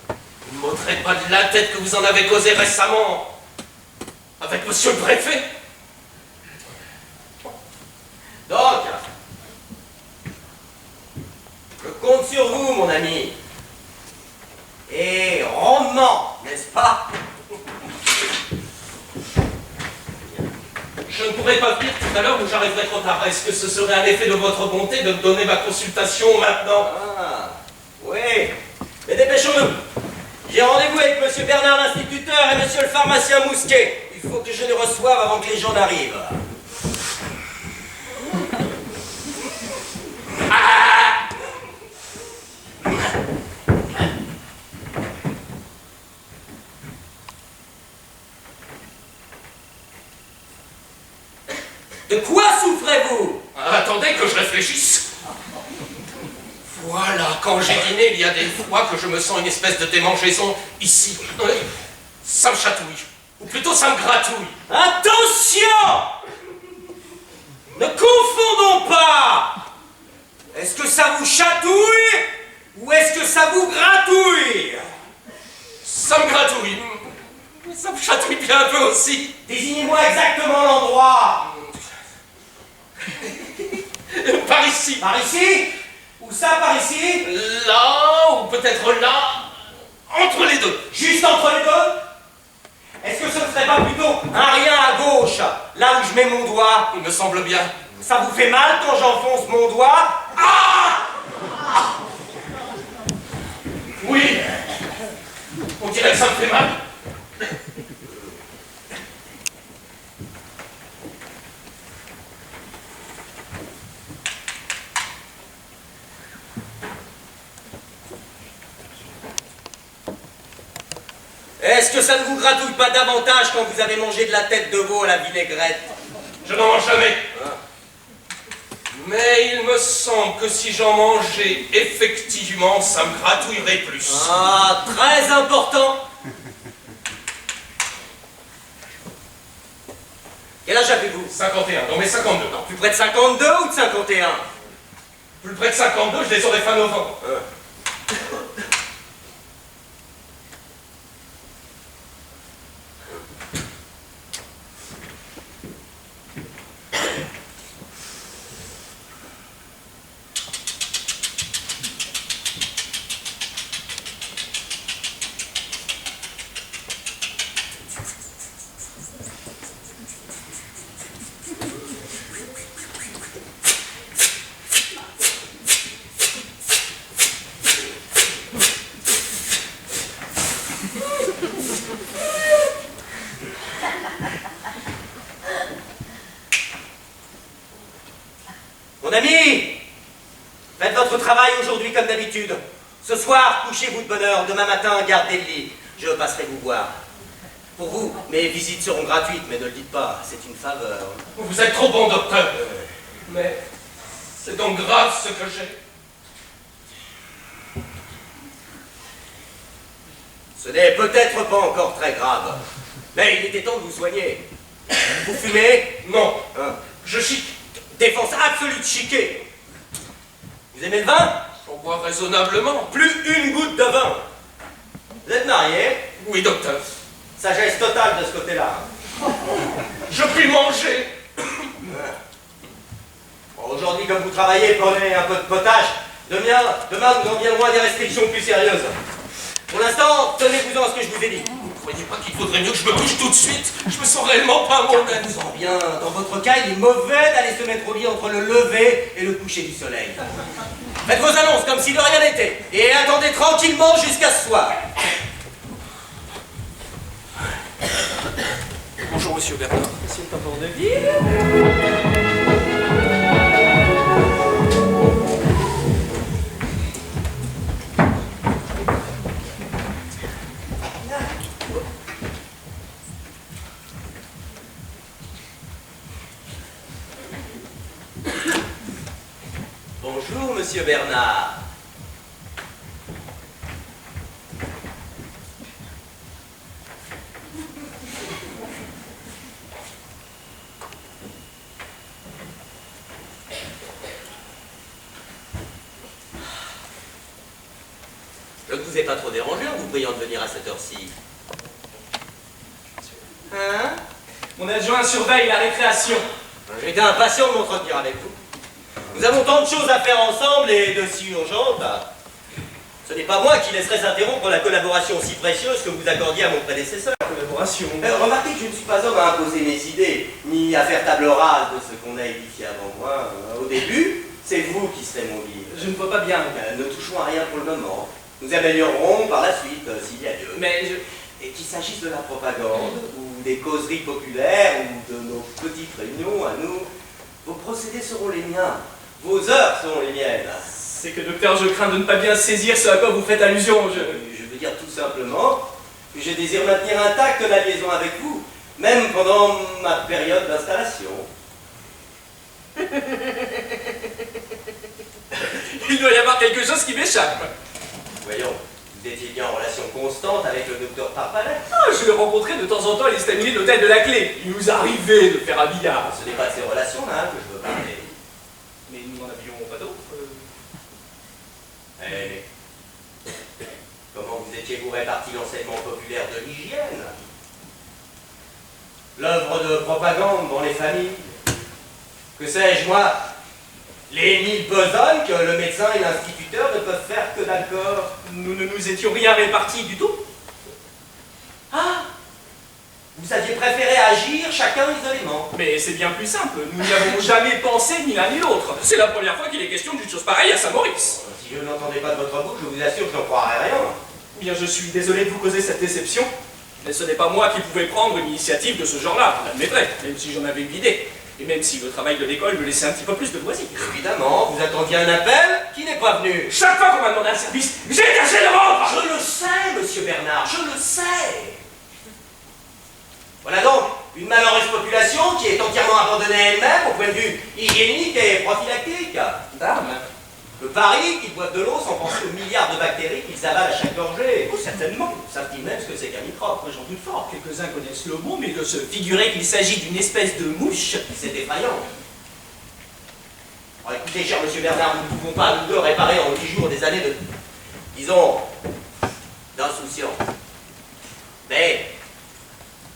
Vous ne m'ôterez pas de la tête que vous en avez causé récemment avec monsieur le préfet. Donc, je compte sur vous, mon ami. Et rondement, n'est-ce pas? Je ne pourrais pas venir tout à l'heure ou j'arriverai trop tard. Est-ce que ce serait un effet de votre bonté de me donner ma consultation maintenant? Ah, oui. Mais dépêchons-nous. J'ai rendez-vous avec monsieur Bernard l'instituteur et monsieur le pharmacien Mousquet. Il faut que je les reçoive avant que les gens n'arrivent. De quoi souffrez-vous? Attendez que je réfléchisse. Voilà, quand j'ai dîné, il y a des fois que je me sens une espèce de démangeaison ici. Ça me chatouille. Ou plutôt, ça me gratouille. Attention! Ne confondons pas! Est-ce que ça vous chatouille ou est-ce que ça vous gratouille? Ça me gratouille. Mais ça me chatouille bien un peu aussi. Désignez-moi exactement l'endroit. Par ici. Par ici? Où ça, par ici? Là, ou peut-être là. Entre les deux. Juste entre les deux? Est-ce que ce ne serait pas plutôt un rien à gauche, là où je mets mon doigt? Il me semble bien. Ça vous fait mal quand j'enfonce mon doigt? Ah! Oui. On dirait que ça me fait mal. Est-ce que ça ne vous gratouille pas davantage quand vous avez mangé de la tête de veau à la vinaigrette? Je n'en mange jamais. Mais il me semble que si j'en mangeais, effectivement, ça me gratouillerait plus. Ah, très important. Quel âge avez-vous? 51, non mais 52. Non, plus près de 52 ou de 51? Plus près de 52, je les aurais fin novembre. ami, faites votre travail aujourd'hui comme d'habitude. Ce soir, couchez-vous de bonne heure. Demain matin, gardez le lit. Je passerai vous voir. Pour vous, mes visites seront gratuites, mais ne le dites pas, c'est une faveur. Vous êtes trop bon, docteur. Mais c'est donc grave ce que j'ai. Ce n'est peut-être pas encore très grave, mais il était temps de vous soigner. Vous fumez? Non, Hein? je chic. Défense absolue de chiquer. Vous aimez le vin? J'en bois raisonnablement. Plus une goutte de vin. Vous êtes marié? Oui, docteur. Sagesse totale de ce côté-là. Je puis manger. Bon, aujourd'hui, comme vous travaillez, prenez un peu de potage. Demain, nous en viendrons à des restrictions plus sérieuses. Pour l'instant, tenez-vous-en à ce que je vous ai dit. Vous ne croyez pas qu'il faudrait mieux que je me couche tout de suite? Je me sens réellement pas à mon aise. Calmez-vous-en bien. Dans votre cas, il est mauvais d'aller se mettre au lit entre le lever et le coucher du soleil. Faites vos annonces comme si de rien n'était. Et attendez tranquillement jusqu'à ce soir. Bonjour, monsieur Bernard. Si on t'abordait. Bonjour, monsieur Bernard. Je ne vous ai pas trop dérangé en vous priant de venir à cette heure-ci. Hein? Mon adjoint surveille la récréation. J'étais impatient de m'entretenir avec vous. Nous avons tant de choses à faire ensemble et de si urgentes. Ce n'est pas moi qui laisserai s'interrompre la collaboration si précieuse que vous accordiez à mon prédécesseur. Collaboration. Remarquez que je ne suis pas homme à imposer mes idées, ni à faire table rase de ce qu'on a édifié avant moi. Au début, c'est vous qui serez mon guide. Je ne vois pas bien. Ne touchons à rien pour le moment. Nous améliorerons par la suite, s'il y a lieu. Mais je... Et qu'il s'agisse de la propagande, ou des causeries populaires, ou de nos petites réunions à nous, vos procédés seront les miens. Vos heures seront les miennes. C'est que, docteur, je crains de ne pas bien saisir ce à quoi vous faites allusion. Je veux dire tout simplement que je désire maintenir intacte la liaison avec vous, même pendant ma période d'installation. Il doit y avoir quelque chose qui m'échappe. Voyons, vous étiez bien en relation constante avec le docteur Parpalet. Ah, je le rencontrais de temps en temps à l'estaminet de l'hôtel de la Clé. Il nous arrivait de faire un billard. Ce n'est pas de ces relations-là que je veux parler. Mais nous n'en avions pas d'autres. Eh, comment vous étiez-vous réparti l'enseignement populaire de l'hygiène? L'œuvre de propagande dans les familles? Que sais-je, moi? Les 1000 besognes que le médecin et l'instituteur ne peuvent faire que d'accord. Nous ne nous étions rien répartis du tout. Ah! Vous aviez préféré agir chacun isolément. Mais c'est bien plus simple. Nous n'y avons jamais pensé ni l'un ni l'autre. C'est la première fois qu'il est question d'une chose pareille à Saint-Maurice. Si je n'entendais pas de votre bouche, je vous assure que je n'en croirais rien. Bien, je suis désolé de vous causer cette déception, mais ce n'est pas moi qui pouvais prendre une initiative de ce genre-là, vous l'admettrez, même si j'en avais une idée. Et même si le travail de l'école me laissait un petit peu plus de loisirs. Évidemment, vous attendiez un appel qui n'est pas venu. Chaque fois qu'on m'a demandé un service, j'ai tâché de rendre. Je le sais, monsieur Bernard, je le sais. Voilà donc une malheureuse population qui est entièrement abandonnée à elle-même au point de vue hygiénique et prophylactique. Dame. Le pari qu'ils boivent de l'eau sans penser aux milliards de bactéries qu'ils avalent à chaque gorgée. Oh, certainement. Savent-ils même ce que c'est qu'un microbe? J'en doute fort. Quelques-uns connaissent le mot, mais de se figurer qu'il s'agit d'une espèce de mouche. C'est effrayant. Alors écoutez, cher monsieur Bernard, nous ne pouvons pas, nous deux, réparer en 10 jours des années de, disons, d'insouciance. Mais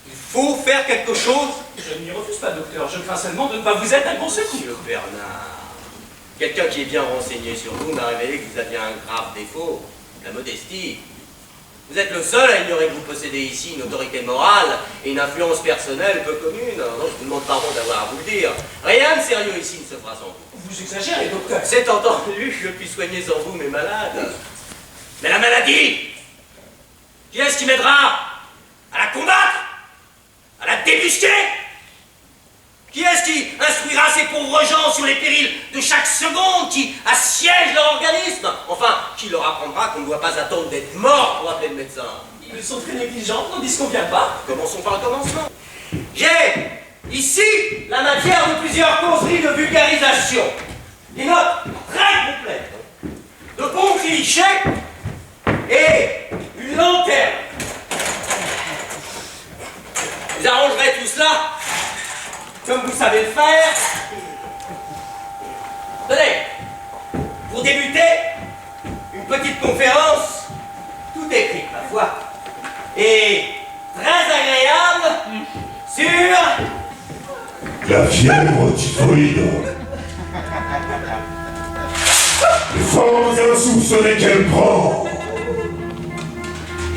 il faut faire quelque chose. Je n'y refuse pas, docteur. Je crains seulement de ne pas vous être un bon secours. Monsieur Bernard, quelqu'un qui est bien renseigné sur vous m'a révélé que vous aviez un grave défaut, la modestie. Vous êtes le seul à ignorer que vous possédez ici une autorité morale et une influence personnelle peu commune. Non, je vous demande pardon d'avoir à vous le dire. Rien de sérieux ici ne se fera sans vous. Vous exagérez, docteur. C'est entendu, je puis soigner sans vous mes malades. Mais la maladie, qui est-ce qui m'aidera à la combattre? À la débusquer? Qui est-ce pièce qui instruira ces pauvres gens sur les périls de chaque seconde qui assiège leur organisme. Enfin, qui leur apprendra qu'on ne doit pas attendre d'être mort pour appeler le médecin. Ils sont très négligents, n'en disconvient pas. Commençons par le commencement. J'ai ici la matière de plusieurs causeries de vulgarisation. Des notes très complètes, de bons clichés et une lanterne. Vous arrangerez tout cela comme vous savez le faire. Tenez, pour débuter, une petite conférence, tout écrit, ma foi, et très agréable sur la fièvre typhoïde. Les formes insoupçonnées qu'elle prend.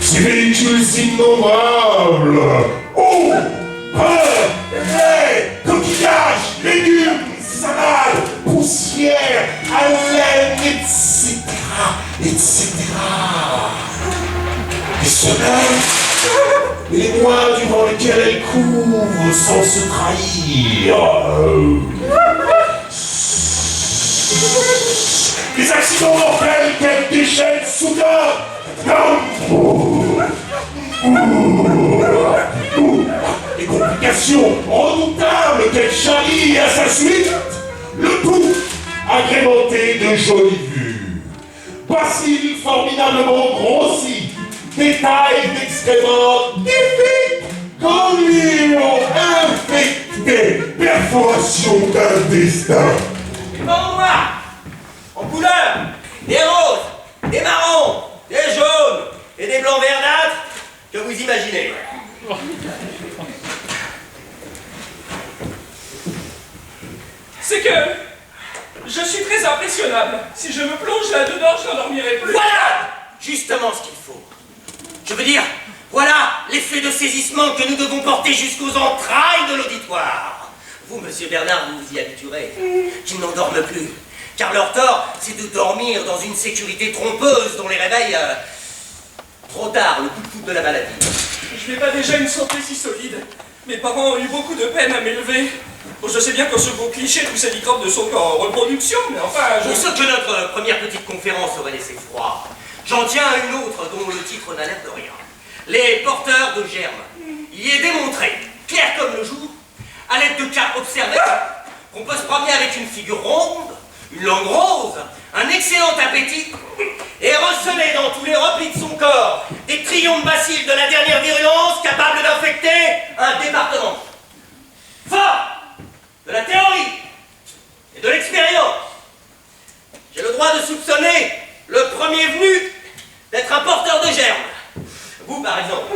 Ces véhicules innombrables. Eau, pain, lait, coquillages, légumes, salades, poussière, haleine, etc. etc. Et cela, les mois durant lesquels elle couvre sans se trahir. Les accidents mortels qu'elle déchaîne soudain. Les complications redoutables qu'elle charrie à sa suite. Le tout agrémenté de jolies vues. Bacilles formidablement grossis. Détails d'excréments typiques. Ganglions infectés. Perforation d'intestin. des bancs noirs, en couleur, des roses, des marrons, des jaunes et des blancs verdâtres que vous imaginez. C'est que je suis très impressionnable. Si je me plonge là-dedans, je n'endormirai plus. Voilà justement ce qu'il faut. Je veux dire, voilà l'effet de saisissement que nous devons porter jusqu'aux entrailles de l'auditoire. Vous, monsieur Bernard, vous vous y habituerez. Qu'ils n'endorment plus. Car leur tort, c'est de dormir dans une sécurité trompeuse dont les réveille trop tard, le coup de foudre de la maladie. Je n'ai pas déjà une santé si solide. Mes parents ont eu beaucoup de peine à m'élever. Bon, je sais bien que ce beau cliché, tous ces microbes ne sont qu'en reproduction, mais enfin, Pour ce que notre première petite conférence aurait laissé froid, j'en tiens à une autre dont le titre n'a l'air de rien. Les porteurs de germes. Il y est démontré, clair comme le jour, à l'aide de cas observés, qu'on peut se promener avec une figure ronde, une langue rose, un excellent appétit, et receler dans tous les replis de son corps des trillions de bacilles de la dernière virulence capables d'infecter un département. Fort de la théorie et de l'expérience, j'ai le droit de soupçonner le premier venu d'être un porteur de germes. Vous, par exemple.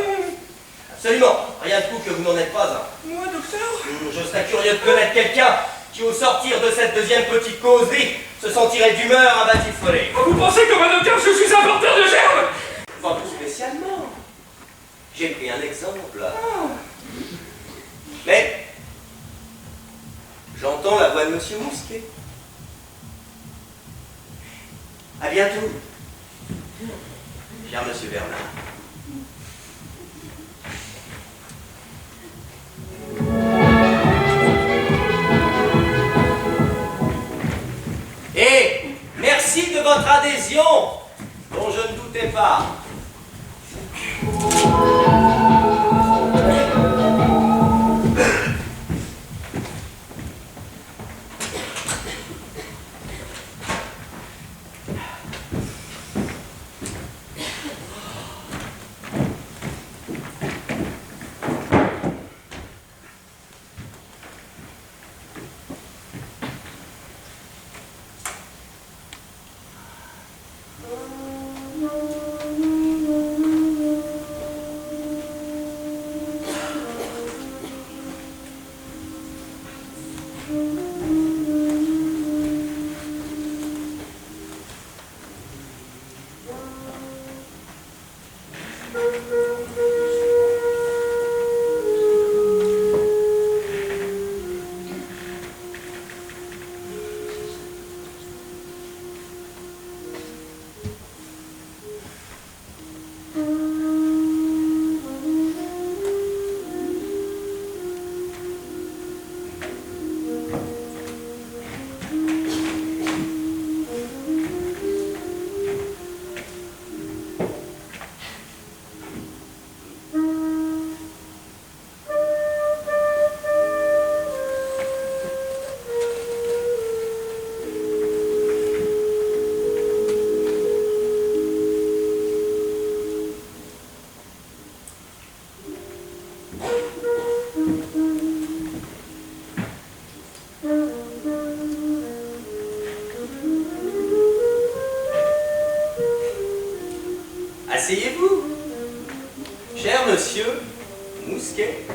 Absolument, rien de tout que vous n'en êtes pas un. moi, docteur, Je serais curieux de connaître quelqu'un qui, au sortir de cette deuxième petite causerie, se sentirait d'humeur à batifoler. vous pensez que moi, docteur, je suis un porteur de germes? Enfin, tout spécialement. J'ai pris un exemple. Mais, j'entends la voix de monsieur Mousquet. À bientôt, cher monsieur Bernard. Et merci de votre adhésion, dont je ne doutais pas. monsieur Mousquet.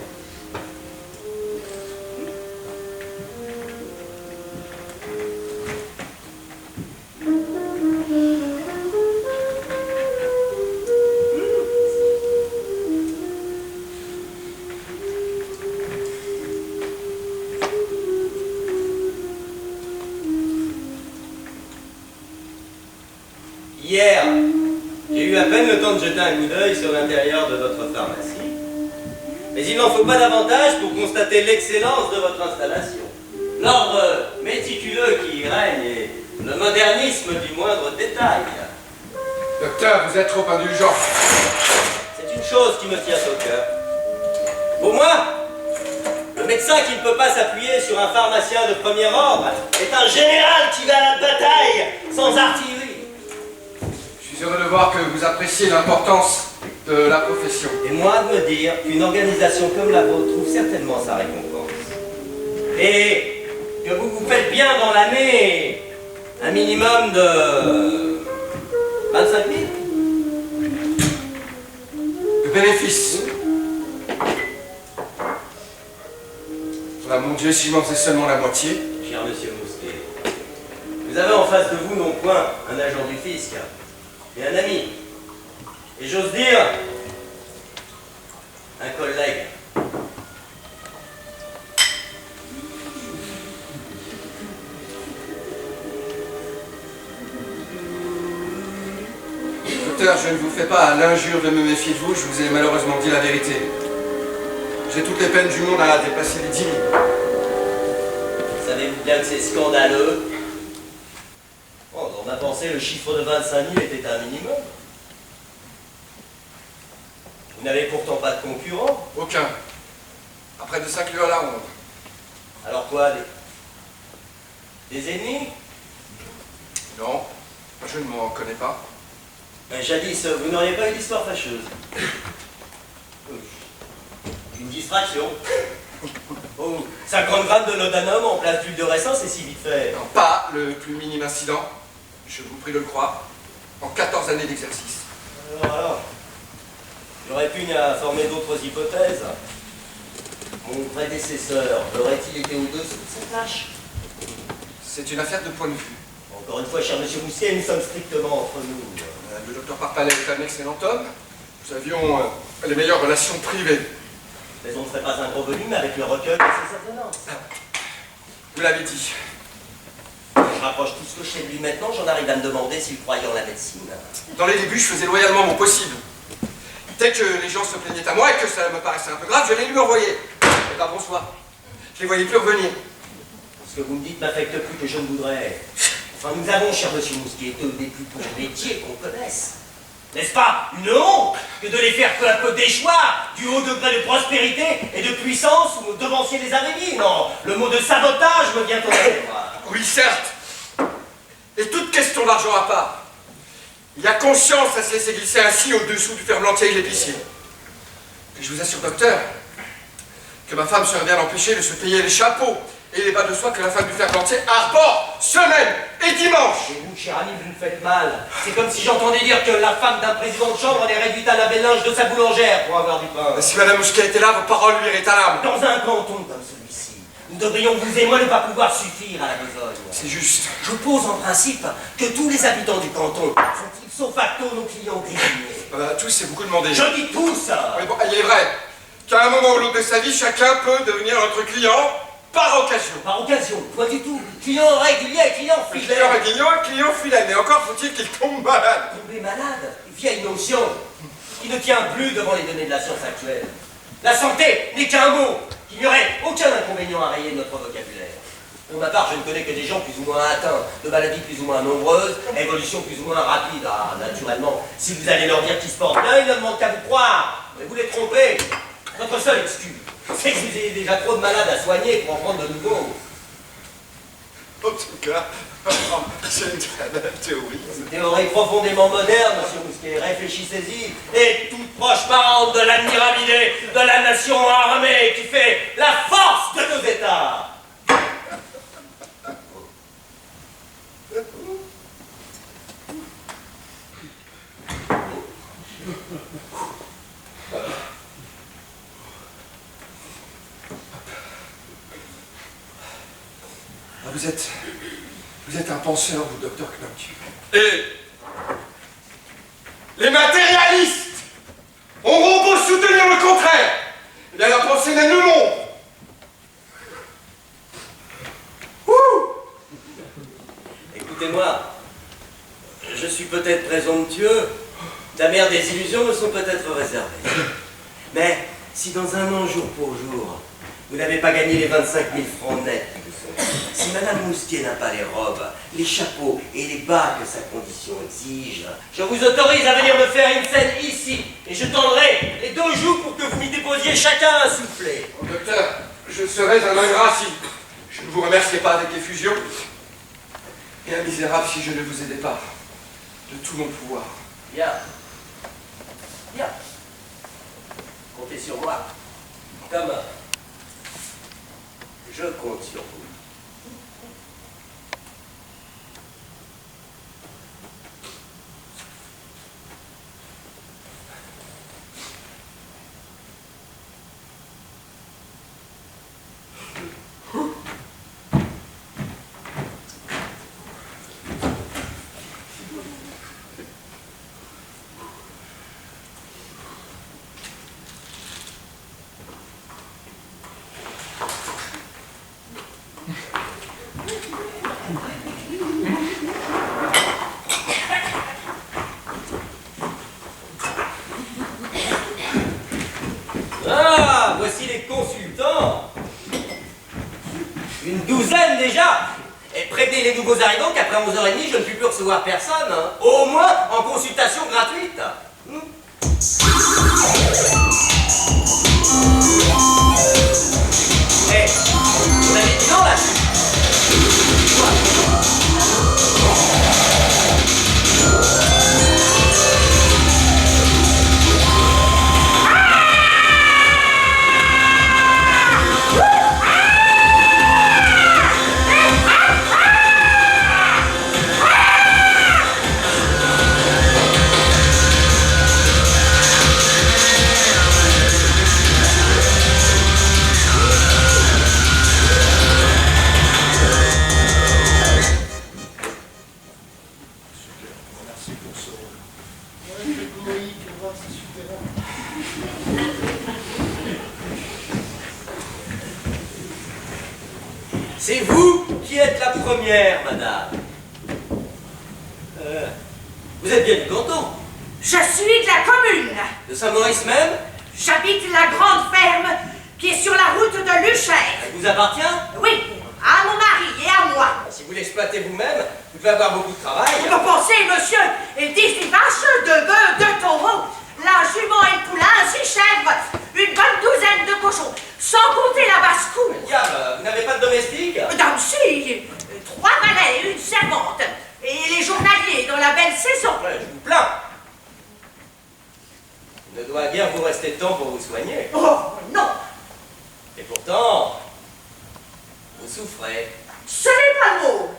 Hier, j'ai eu à peine le temps de jeter un coup d'œil sur l'intérieur de votre pharmacie. Mais il n'en faut pas davantage pour constater l'excellence de votre installation. L'ordre méticuleux qui y règne et le modernisme du moindre détail. Docteur, vous êtes trop indulgent. C'est une chose qui me tient au cœur. Pour moi, le médecin qui ne peut pas s'appuyer sur un pharmacien de premier ordre est un général qui va à la bataille sans artillerie. Je suis heureux de voir que vous appréciez l'importance de la profession. Et moi de me dire qu'une organisation comme la vôtre trouve certainement sa récompense. Et que vous vous faites bien dans l'année un minimum de 25 000. Le bénéfice. Ah, mon Dieu, si je m'en faisais seulement la moitié. Cher monsieur Mousquet, vous avez en face de vous non point un agent du fisc, mais un ami. Et j'ose dire, un collègue. Docteur, je ne vous fais pas l'injure de me méfier de vous, je vous ai malheureusement dit la vérité. J'ai toutes les peines du monde à dépasser les 10 000. Savez-vous bien que c'est scandaleux? Oh, dans ma pensée, le chiffre de 25 000 était un minimum. Vous n'avez pourtant pas de concurrent. Aucun. Après de s'inclure à la honte. Alors quoi, des ennemis? Non, je ne m'en connais pas. Mais jadis, vous n'auriez pas eu d'histoire fâcheuse. Une distraction. Oh, 50 grammes de laudanum en place d'huile de raisin, c'est si vite fait. Non, pas le plus minime incident, je vous prie de le croire, en 14 années d'exercice. Alors, j'aurais pu y former d'autres hypothèses. Mon prédécesseur aurait-il été au-dessus de sa tâche? C'est une affaire de point de vue. Encore une fois, cher monsieur Mousquet, nous sommes strictement entre nous. Le docteur Parpalais est un excellent homme. Nous avions les meilleures relations privées. Mais on ne ferait pas un gros volume avec le recueil de ses ordonnances. Vous l'avez dit. Je rapproche tout ce que je sais de lui maintenant, j'en arrive à me demander s'il croyait en la médecine. Dans les débuts, je faisais loyalement mon possible. Dès que les gens se plaignaient à moi et que ça me paraissait un peu grave, je les lui envoyais. Et ben bonsoir. Je les voyais plus revenir. Ce que vous me dites n'affecte plus que je ne voudrais. Enfin, nous avons, cher monsieur Mousquet, deux des plus beaux métiers qu'on connaisse. N'est-ce pas une honte que de les faire peu à peu déchoir du haut degré de prospérité et de puissance où nos devanciers les avaient mis? Non, le mot de sabotage me vient au lèvres. Oui, certes. Et toute question d'argent à part. Il y a conscience à se laisser glisser ainsi au-dessous du ferblantier et l'épicier. Et je vous assure, docteur, que ma femme serait bien empêchée de se payer les chapeaux et les bas de soie que la femme du ferblantier arbore semaine et dimanche. Et vous, cher ami, vous me faites mal. C'est comme si j'entendais dire que la femme d'un président de chambre est réduite à laver le linge de sa boulangère pour avoir du pain. Si Madame Mousquet était là, vos paroles lui iraient à l'âme. Dans un canton comme celui-ci, nous devrions, vous et moi, ne pas pouvoir suffire à la besogne. C'est juste. Je pose en principe que tous les habitants du canton sont ipso facto nos clients désignés. Tous, c'est beaucoup demandé. Je dis tous. Oui, bon, il est vrai qu'à un moment ou l'autre de sa vie, chacun peut devenir notre client par occasion. Par occasion, pas du tout. Client régulier, client fidèle. Client fidèle, mais encore faut-il qu'il tombe malade. Tomber malade, vieille notion qui ne tient plus devant les données de la science actuelle. La santé n'est qu'un mot, qu'il n'y aurait aucun inconvénient à rayer de notre vocabulaire. Pour ma part, je ne connais que des gens plus ou moins atteints de maladies plus ou moins nombreuses, évolution plus ou moins rapide. Ah, naturellement, si vous allez leur dire qu'ils se portent bien, ils ne demandent qu'à vous croire. Mais vous les trompez. Notre seule excuse, c'est que vous ayez déjà trop de malades à soigner pour en prendre de nouveaux. En tout cas, c'est une très belle théorie. Une théorie profondément moderne, monsieur Mousquet, réfléchissez-y. Et toute proche parente de l'admirabilité de la nation armée qui fait la force de nos États. Vous êtes un penseur, vous, docteur Knock. Et les matérialistes auront beau soutenir le contraire, eh bien la pensée mène le monde. Écoutez-moi, je suis peut-être présomptueux, la mère des illusions me sont peut-être réservées. Mais si dans un an, jour pour jour, vous n'avez pas gagné les 25 000 francs nets qui vous sont dus, si Madame Moustier n'a pas les robes, les chapeaux et les bas que sa condition exige, je vous autorise à venir me faire une scène ici, et je tendrai les 2 jours pour que vous m'y déposiez chacun un soufflet. Oh, docteur, je serais un ingrat si je ne vous remerciais pas avec effusion, et un misérable si je ne vous aidais pas de tout mon pouvoir. Bien. Bien. Comptez sur moi. Comme je compte sur vous. Ah, voici les consultants. Une douzaine déjà. Et prévenez les nouveaux arrivants qu'après 11h30, je ne puis plus recevoir personne. Hein. Au moins en consultation gratuite. Eh, vous avez dit non là? C'est vous qui êtes la première, madame. Vous êtes bien du canton? Je suis de la commune. De Saint-Maurice même? J'habite la grande ferme qui est sur la route de Luchère. Elle vous appartient? Oui, à mon mari et à moi. Si vous l'exploitez vous-même, vous devez avoir beaucoup de travail. Vous pensez, monsieur, 18 vaches, 2 bœufs, 2 taureaux, la jument et le poulain, 6 chèvres, une bonne douzaine de cochons, sans compter la basse-cour. Diable, vous n'avez pas de domestique? Dame, si, 3 valets et une servante, et les journaliers dans la belle saison. Ouais, je vous plains. Il ne doit guère vous rester de temps pour vous soigner. Oh, non, Et pourtant, vous souffrez. ce n'est pas le mot.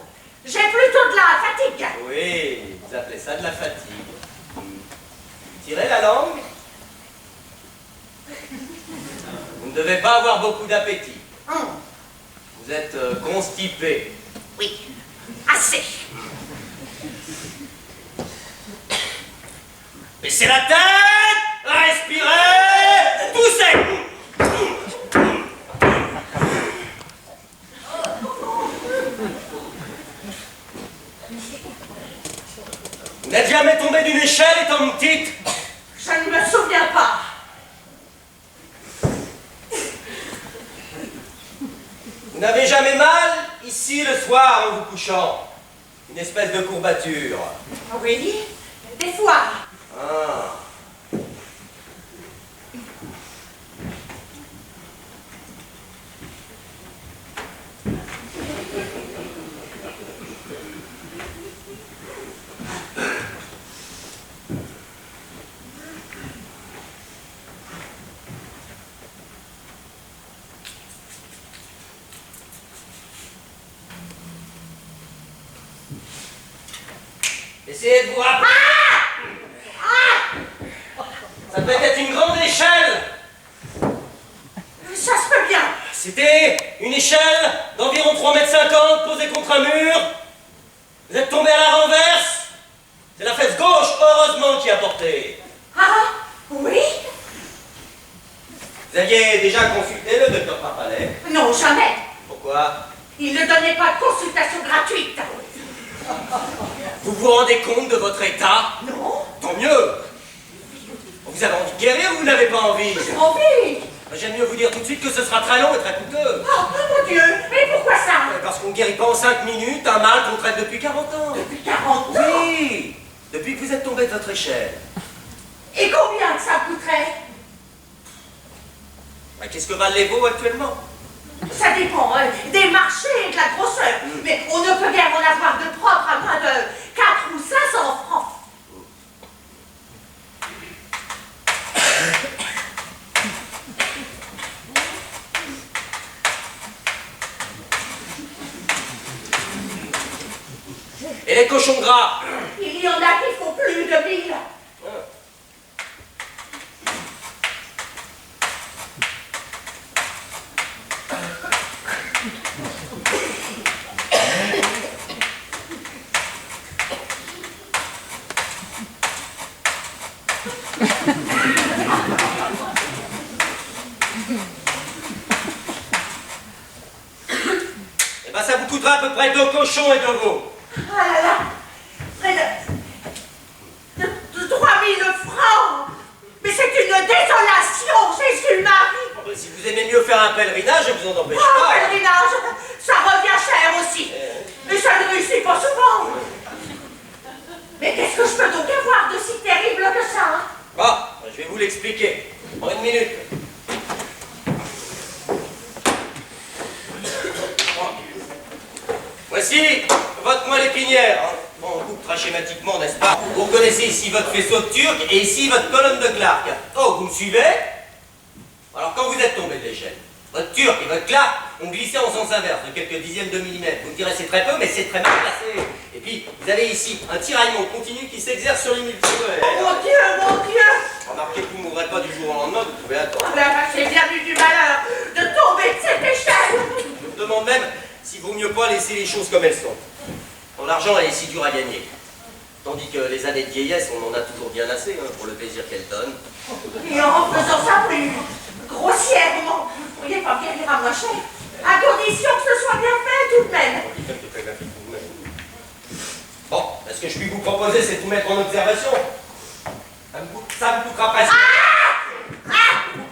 J'ai plutôt de la fatigue. Oui, vous appelez ça de la fatigue. Vous tirez la langue? Vous ne devez pas avoir beaucoup d'appétit. Vous êtes constipé. Oui, assez. Baissez la tête, respirez, toussez. Vous n'êtes jamais tombé d'une échelle étant petite? Je ne me souviens pas. Vous n'avez jamais mal ici le soir en vous couchant? Une espèce de courbature. Oui, des fois. Ah. Essayez de vous rappeler. Ça peut être une grande échelle. Ça se peut bien. C'était une échelle d'environ 3,50 m posée contre un mur. Vous êtes tombé à la renverse. C'est la fesse gauche, heureusement, qui a porté. Ah, oui? Vous aviez déjà consulté le docteur Parpalais? Non, jamais. Pourquoi? Il ne donnait pas de consultation gratuite. Vous vous rendez compte de votre état? Non. Tant mieux. Vous avez envie de guérir ou vous n'avez pas envie? J'ai envie. J'aime mieux vous dire tout de suite que ce sera très long et très coûteux. Oh, mon Dieu. Mais pourquoi ça? Parce qu'on ne guérit pas en 5 minutes un mal qu'on traite depuis 40 ans. Depuis 40 ans? Oui. Depuis que vous êtes tombé de votre échelle. Et combien ça coûterait? Qu'est-ce que valent les veaux actuellement? Ça dépend des marchés et de la grosseur. Mais on ne peut guère en avoir de propre à moins de 4 ou 500 francs. Et les cochons gras? Il y en a qui font plus de 1000. Eh ben ça vous coûtera à peu près 2 cochons et 2 veaux. Ah là là, près de 3000 francs. Mais c'est une désolation, Jésus-Marie. Si vous aimez mieux faire un pèlerinage, je vous en empêche Oh, pas. pèlerinage, ça revient cher aussi. Mais ça ne réussit pas souvent. Mais qu'est-ce que je peux donc avoir de si terrible que ça, hein? Bon, je vais vous l'expliquer. En 1 minute. Voici votre moelle épinière. Bon, on coupe très schématiquement, n'est-ce pas? Vous reconnaissez ici votre faisceau de turc et ici votre colonne de Clark. Oh, vous me suivez? Alors, quand vous êtes tombé de l'échelle, votre turc et votre Clark ont glissé en sens inverse de quelques dixièmes de millimètres. Vous me direz c'est très peu, mais c'est très mal placé. Et puis, vous avez ici un tiraillement continu qui s'exerce sur les multivolaires. Oh mon Dieu, mon Dieu. Remarquez que vous ne mourrez pas du jour au lendemain, vous pouvez attendre. Ah ben, j'ai bien eu du malheur de tomber de cette échelle. Je me demande même s'il vaut mieux pas laisser les choses comme elles sont. Bon, l'argent est si dur à gagner. Tandis que les années de vieillesse, on en a toujours bien assez pour le plaisir qu'elles donnent. Et en faisant ça plus grossièrement, vous ne pourriez pas bien dire à moins cher, à condition que ce soit bien fait tout de même. Bon, ce que je puis vous proposer, c'est de vous mettre en observation. Ça vous coûtera presque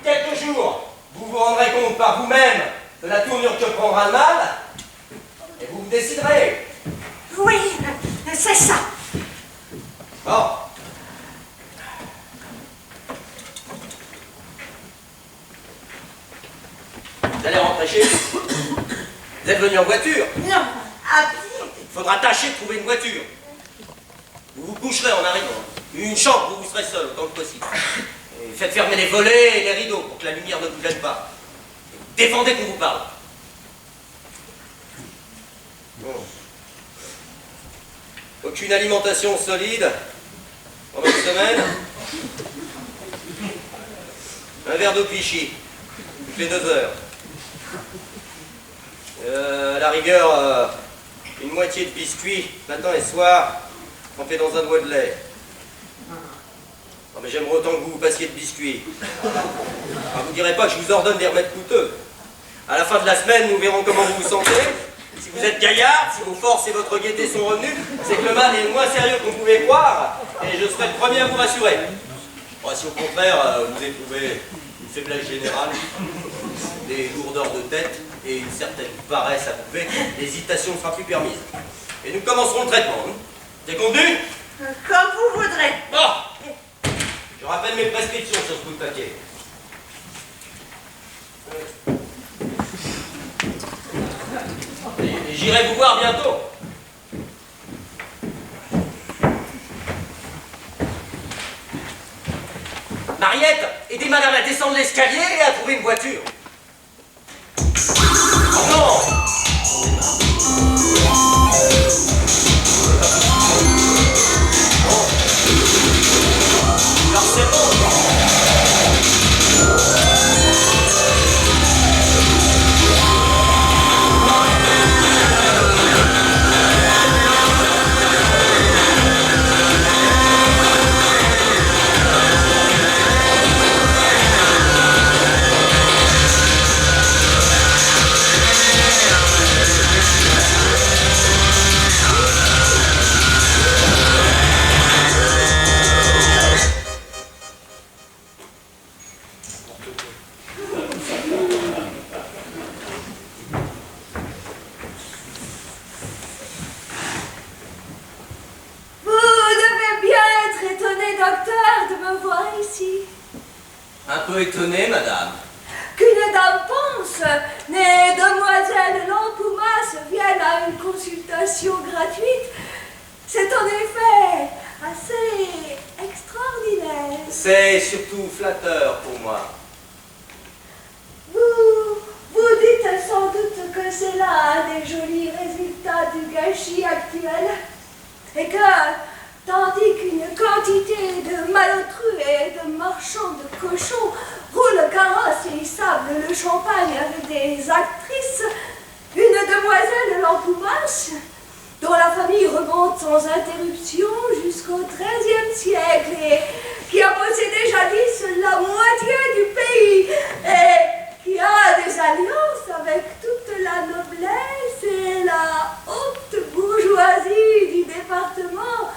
quelques jours. Vous vous rendrez compte par vous-même de la tournure que prendra le mal, et vous vous déciderez. Oui, c'est ça. Bon. Vous allez rentrer chez vous. Vous êtes venu en voiture. Non, à pied. Il faudra tâcher de trouver une voiture. Vous vous coucherez en arrivant. Une chambre où vous serez seul autant que possible. Et faites fermer les volets et les rideaux pour que la lumière ne vous gêne pas. Défendez qu'on vous parle. Bon. Aucune alimentation solide pendant une semaine. Un verre d'eau Vichy toutes les 2 heures. À la rigueur, une moitié de biscuits matin et soir, trempé dans un doigt de lait. Non mais j'aimerais autant que vous passiez de biscuits. Alors, vous ne direz pas que je vous ordonne des remèdes coûteux. À la fin de la semaine, nous verrons comment vous vous sentez. Si vous êtes gaillard, si vos forces et votre gaieté sont revenues, c'est que le mal est moins sérieux qu'on pouvait croire, et je serai le premier à vous rassurer. Bon, si au contraire, vous éprouvez une faiblesse générale, des lourdeurs de tête et une certaine paresse à bouffer, l'hésitation ne sera plus permise. Et nous commencerons le traitement. C'est convenu? Comme vous voudrez. Bon, je rappelle mes prescriptions sur ce bout de papier. Et j'irai vous voir bientôt. Mariette, aidez madame à descendre l'escalier et à trouver une voiture. Oh non! Alors c'est bon. Un peu étonné, madame. Qu'une dame pense, les demoiselles Lampoumas viennent à une consultation gratuite, c'est en effet assez extraordinaire. C'est surtout flatteur pour moi. Vous dites sans doute que c'est là un des jolis résultats du gâchis actuel, et que, tandis qu'une quantité de malotrus et de marchands de cochons roulent carrosse et sablent le champagne avec des actrices, une demoiselle Lampoumas, dont la famille remonte sans interruption jusqu'au XIIIe siècle et qui a possédé jadis la moitié du pays et qui a des alliances avec toute la noblesse et la haute bourgeoisie du département,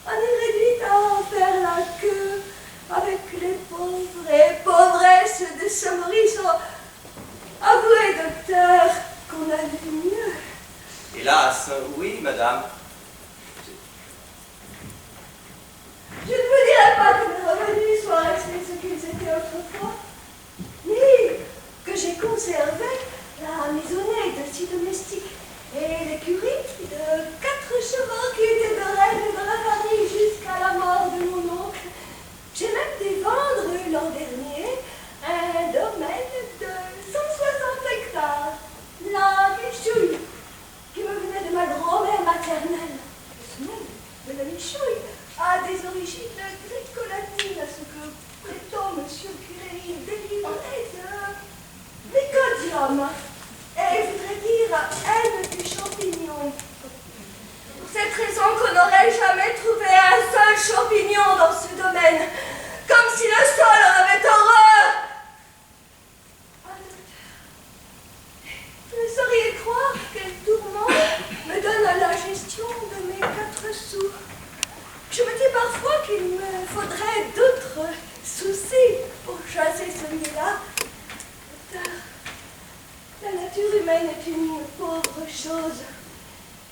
on est réduite à en faire la queue avec les pauvres et pauvresses de Saint-Maurice. Avouez, docteur, qu'on a vu mieux. Hélas, oui, madame. Je ne vous dirai pas que mes revenus soient restés ce qu'ils étaient autrefois, ni que j'ai conservé la maisonnette de 6 domestiques et l'écurie de 4 chevaux qui étaient de règle dans la famille jusqu'à la mort de mon oncle. J'ai même dû vendre l'an dernier un domaine de 160 hectares, la Michouille, qui me venait de ma grand-mère maternelle. Ce nom de la Michouille a des origines gréco-latines, à ce que prétend monsieur le curé délivré de Lycodium, et voudrait dire haine du champignon. Pour cette raison qu'on n'aurait jamais trouvé un seul champignon dans ce domaine, comme si le sol en avait horreur. Vous ne sauriez croire quel tourment me donne la gestion de mes 4 sous. Je me dis parfois qu'il me faudrait d'autres soucis pour chasser celui-là. Docteur, la nature humaine est une pauvre chose.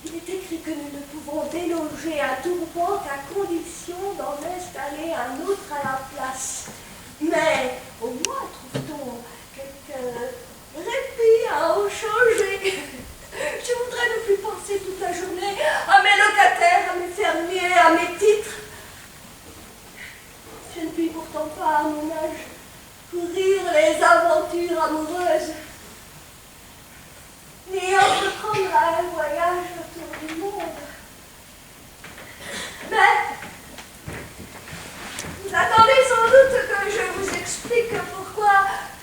Il est écrit que nous ne pouvons déloger un tourment qu'à condition d'en installer un autre à la place. Mais au moins trouve-t-on quelque répit à en changer. Je voudrais ne plus penser toute la journée à mes locataires, à mes fermiers, à mes titres. Je ne puis pourtant pas, à mon âge, courir les aventures amoureuses, ni entreprendre un voyage autour du monde. Mais vous attendez sans doute que je vous explique pourquoi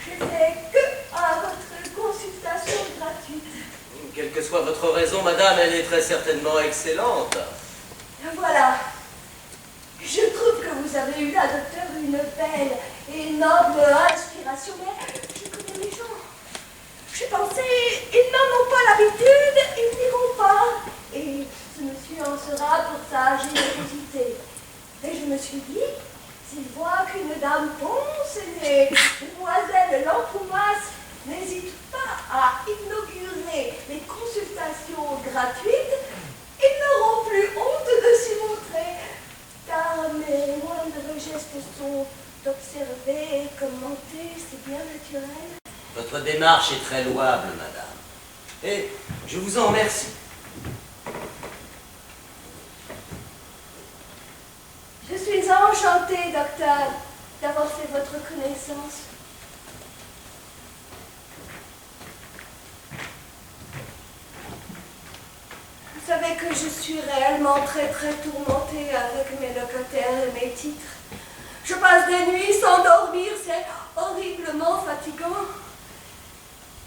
je n'ai que à votre consultation gratuite. Quelle que soit votre raison, madame, elle est très certainement excellente. Voilà. Je trouve que vous avez eu là, docteur, une belle et noble inspiration, mais je connais les gens. J'ai pensé, ils n'en ont pas l'habitude, ils n'iront pas. Et ce monsieur en sera pour sa générosité. Et je me suis dit, s'il voit qu'une dame ponce et les demoiselles Lampoumas n'hésitent pas à inaugurer les consultations gratuites, ils n'auront plus honte de s'y montrer, car mes moindres gestes sont observés et commentés, c'est bien naturel. Votre démarche est très louable, madame. Et je vous en remercie. Je suis enchantée, docteur, d'avoir fait votre connaissance. Vous savez que je suis réellement très tourmentée avec mes locataires et mes titres. Je passe des nuits sans dormir, c'est horriblement fatigant.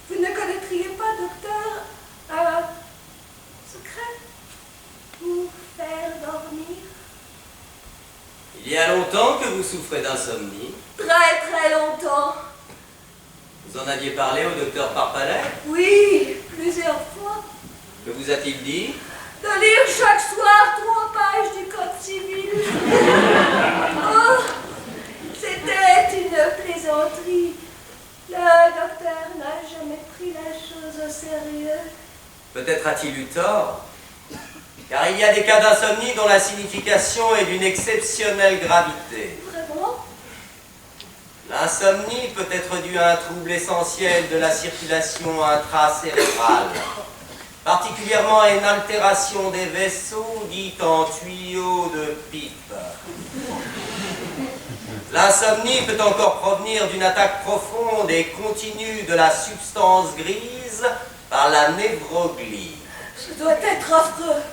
Vous ne connaîtriez pas, docteur, un secret pour faire dormir? Il y a longtemps que vous souffrez d'insomnie. Très longtemps. Vous en aviez parlé au docteur Parpalet? Oui, plusieurs fois. Que vous a-t-il dit? De lire chaque soir 3 pages du Code civil. Oh, c'était une plaisanterie. Le docteur n'a jamais pris la chose au sérieux. Peut-être a-t-il eu tort, car il y a des cas d'insomnie dont la signification est d'une exceptionnelle gravité. Vraiment? L'un L'insomnie peut être due à un trouble essentiel de la circulation intracérébrale, particulièrement à une altération des vaisseaux dite en tuyaux de pipe. L'insomnie peut encore provenir d'une attaque profonde et continue de la substance grise par la névroglie. Ce doit être affreux.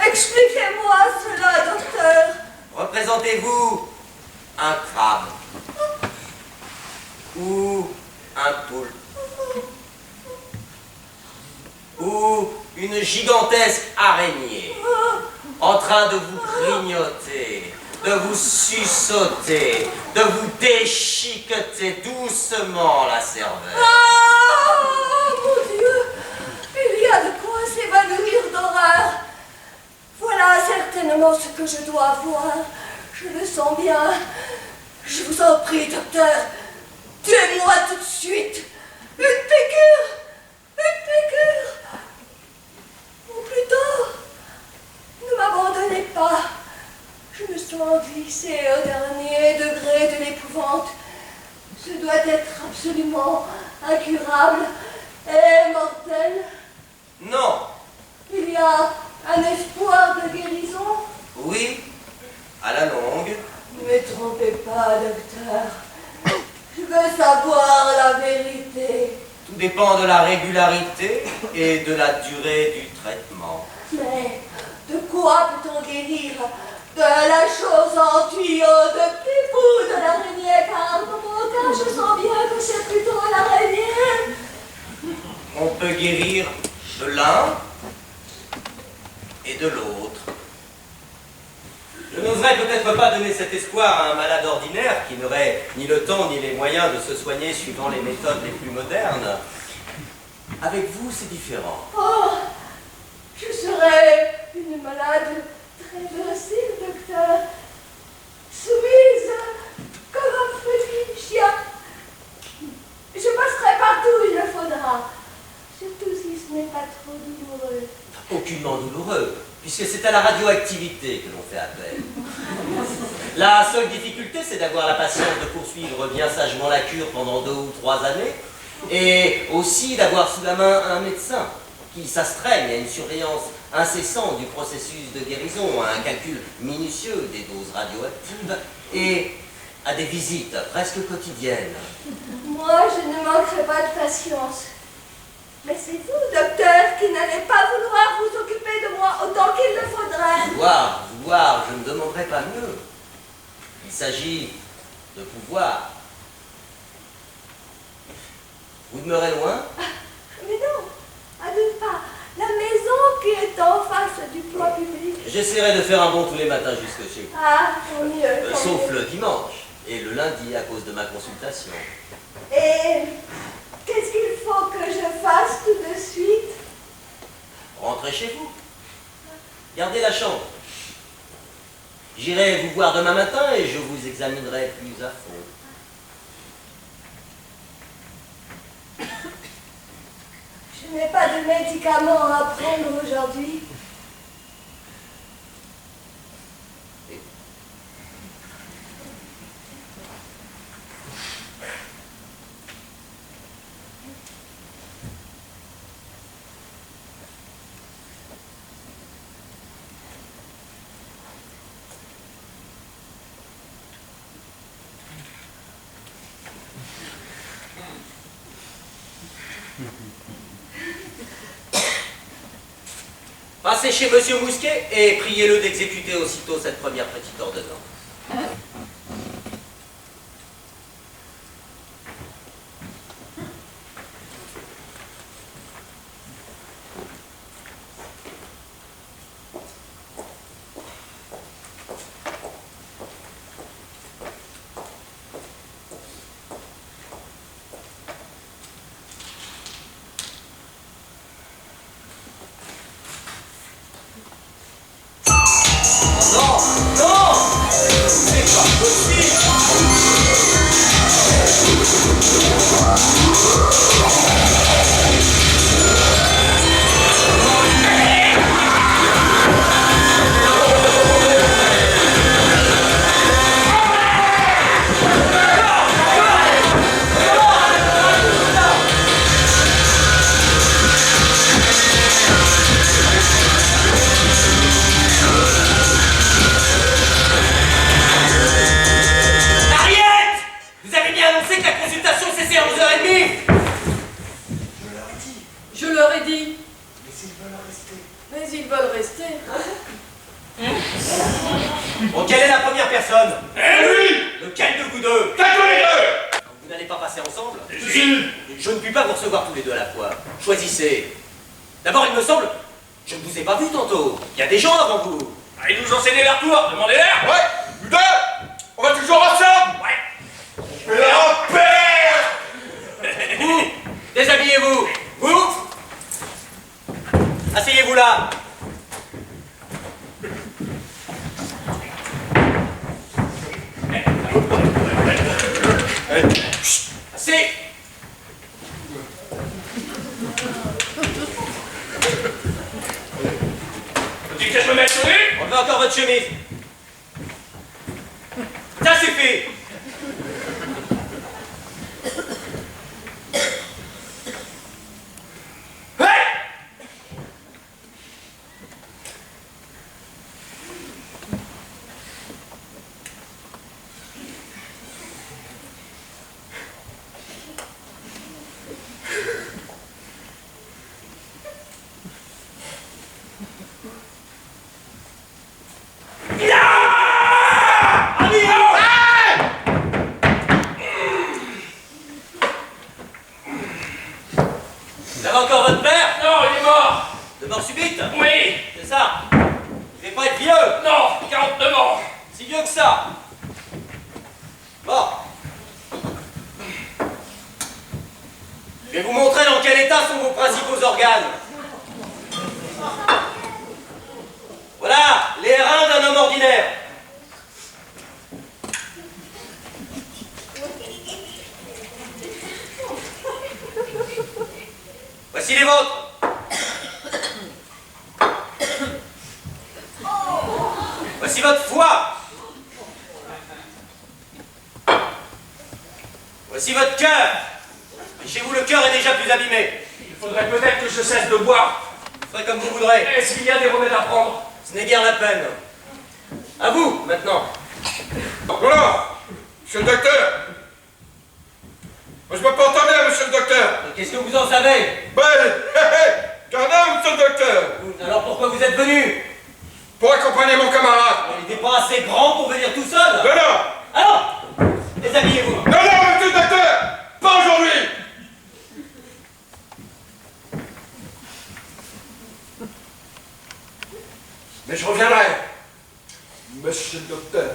Expliquez-moi cela, docteur. Représentez-vous un crabe ou un poulpe ou une gigantesque araignée en train de vous grignoter, de vous suçoter, de vous déchiqueter doucement la cervelle. Ah, mon Dieu, il y a de quoi s'évanouir d'horreur. Voilà certainement ce que je dois voir. Je le sens bien. Je vous en prie, docteur, tuez-moi tout de suite. Une piqûre. Une piqûre. Ou plutôt, ne m'abandonnez pas. Je me sens glisser au dernier degré de l'épouvante. Ce doit être absolument incurable et mortel. Non. Il y a un espoir de guérison? Oui, à la longue. Ne me trompez pas, docteur. Je veux savoir la vérité. Tout dépend de la régularité et de la durée du traitement. Mais de quoi peut-on guérir? De la chose en tuyau de pipe ou de l'araignée? Car je sens bien que c'est plutôt l'araignée. On peut guérir de l'un et de l'autre. Je n'oserais peut-être pas donner cet espoir à un malade ordinaire qui n'aurait ni le temps ni les moyens de se soigner suivant les méthodes les plus modernes. Avec vous, c'est différent. Oh, je serais une malade très docile, docteur. Soumise comme un petit chien. Je passerai partout où il le faudra. Surtout si ce n'est pas trop douloureux. Aucunement douloureux, puisque c'est à la radioactivité que l'on fait appel. La seule difficulté, c'est d'avoir la patience de poursuivre bien sagement la cure pendant 2 ou 3 années, et aussi d'avoir sous la main un médecin qui s'astreigne à une surveillance incessante du processus de guérison, à un calcul minutieux des doses radioactives, et à des visites presque quotidiennes. Moi, je ne manquerai pas de patience. Mais c'est vous, docteur, qui n'allez pas vouloir vous occuper de moi autant qu'il le faudrait. Vouloir, je ne demanderai pas mieux. Il s'agit de pouvoir. Vous demeurez loin? Mais non, à 2 pas. La maison qui est en face du toit public. J'essaierai de faire un bond tous les matins jusque chez vous. Ah, tant mieux. Tant Sauf mieux. le dimanche et le lundi à cause de ma consultation. Et qu'est-ce qu'il faut que je fasse tout de suite? Rentrez chez vous. Gardez la chambre. J'irai vous voir demain matin et je vous examinerai plus à fond. Je n'ai pas de médicaments à prendre aujourd'hui. Passez chez Monsieur Mousquet et priez-le d'exécuter aussitôt cette première petite ordonnance. Non! bien annoncé que la consultation cessait à 11h30. Je leur ai dit. Mais s'ils veulent rester. Mais ils veulent rester. Bon, quelle est la première personne? Et lui! Lequel de vous deux? Tais-toi les deux! Vous n'allez pas passer ensemble? Si. Je ne puis pas vous recevoir tous les deux à la fois. Choisissez. D'abord, il me semble, je ne vous ai pas vu tantôt. Il y a des gens avant vous. Ah, ils nous ont cédé leur tour, demandez-leur. Ouais, nous deux! On va toujours ensemble! Ouais. Mais en paix! Vous, déshabillez-vous. Vous, asseyez-vous là. Assez. Tu que je me mette sur lui? Enlevez encore votre chemise. Ça suffit. Vous avez encore votre père? Non, il est mort. De mort subite? Oui. C'est ça. Vous devez pas être vieux. Non, 49 ans. Si vieux que ça. Bon. Je vais vous montrer dans quel état sont vos principaux organes. Voilà, les reins d'un homme ordinaire. Voici les vôtres. Voici votre foie. Voici votre cœur. Mais chez vous, le cœur est déjà plus abîmé. Il faudrait peut-être que je cesse de boire. Faites comme vous voudrez. Est-ce qu'il y a des remèdes à prendre? Ce n'est guère la peine. À vous, maintenant. Voilà! Monsieur le docteur! Moi, je me porte bien, monsieur le docteur! Qu'est-ce que vous en savez? Ben, gardez, monsieur le docteur! Alors pourquoi vous êtes venu? Pour accompagner mon camarade! Il n'est pas assez grand pour venir tout seul. Non, non! Alors, déshabillez-vous. Non, non, monsieur le docteur! Pas aujourd'hui! Mais je reviendrai! Monsieur le docteur!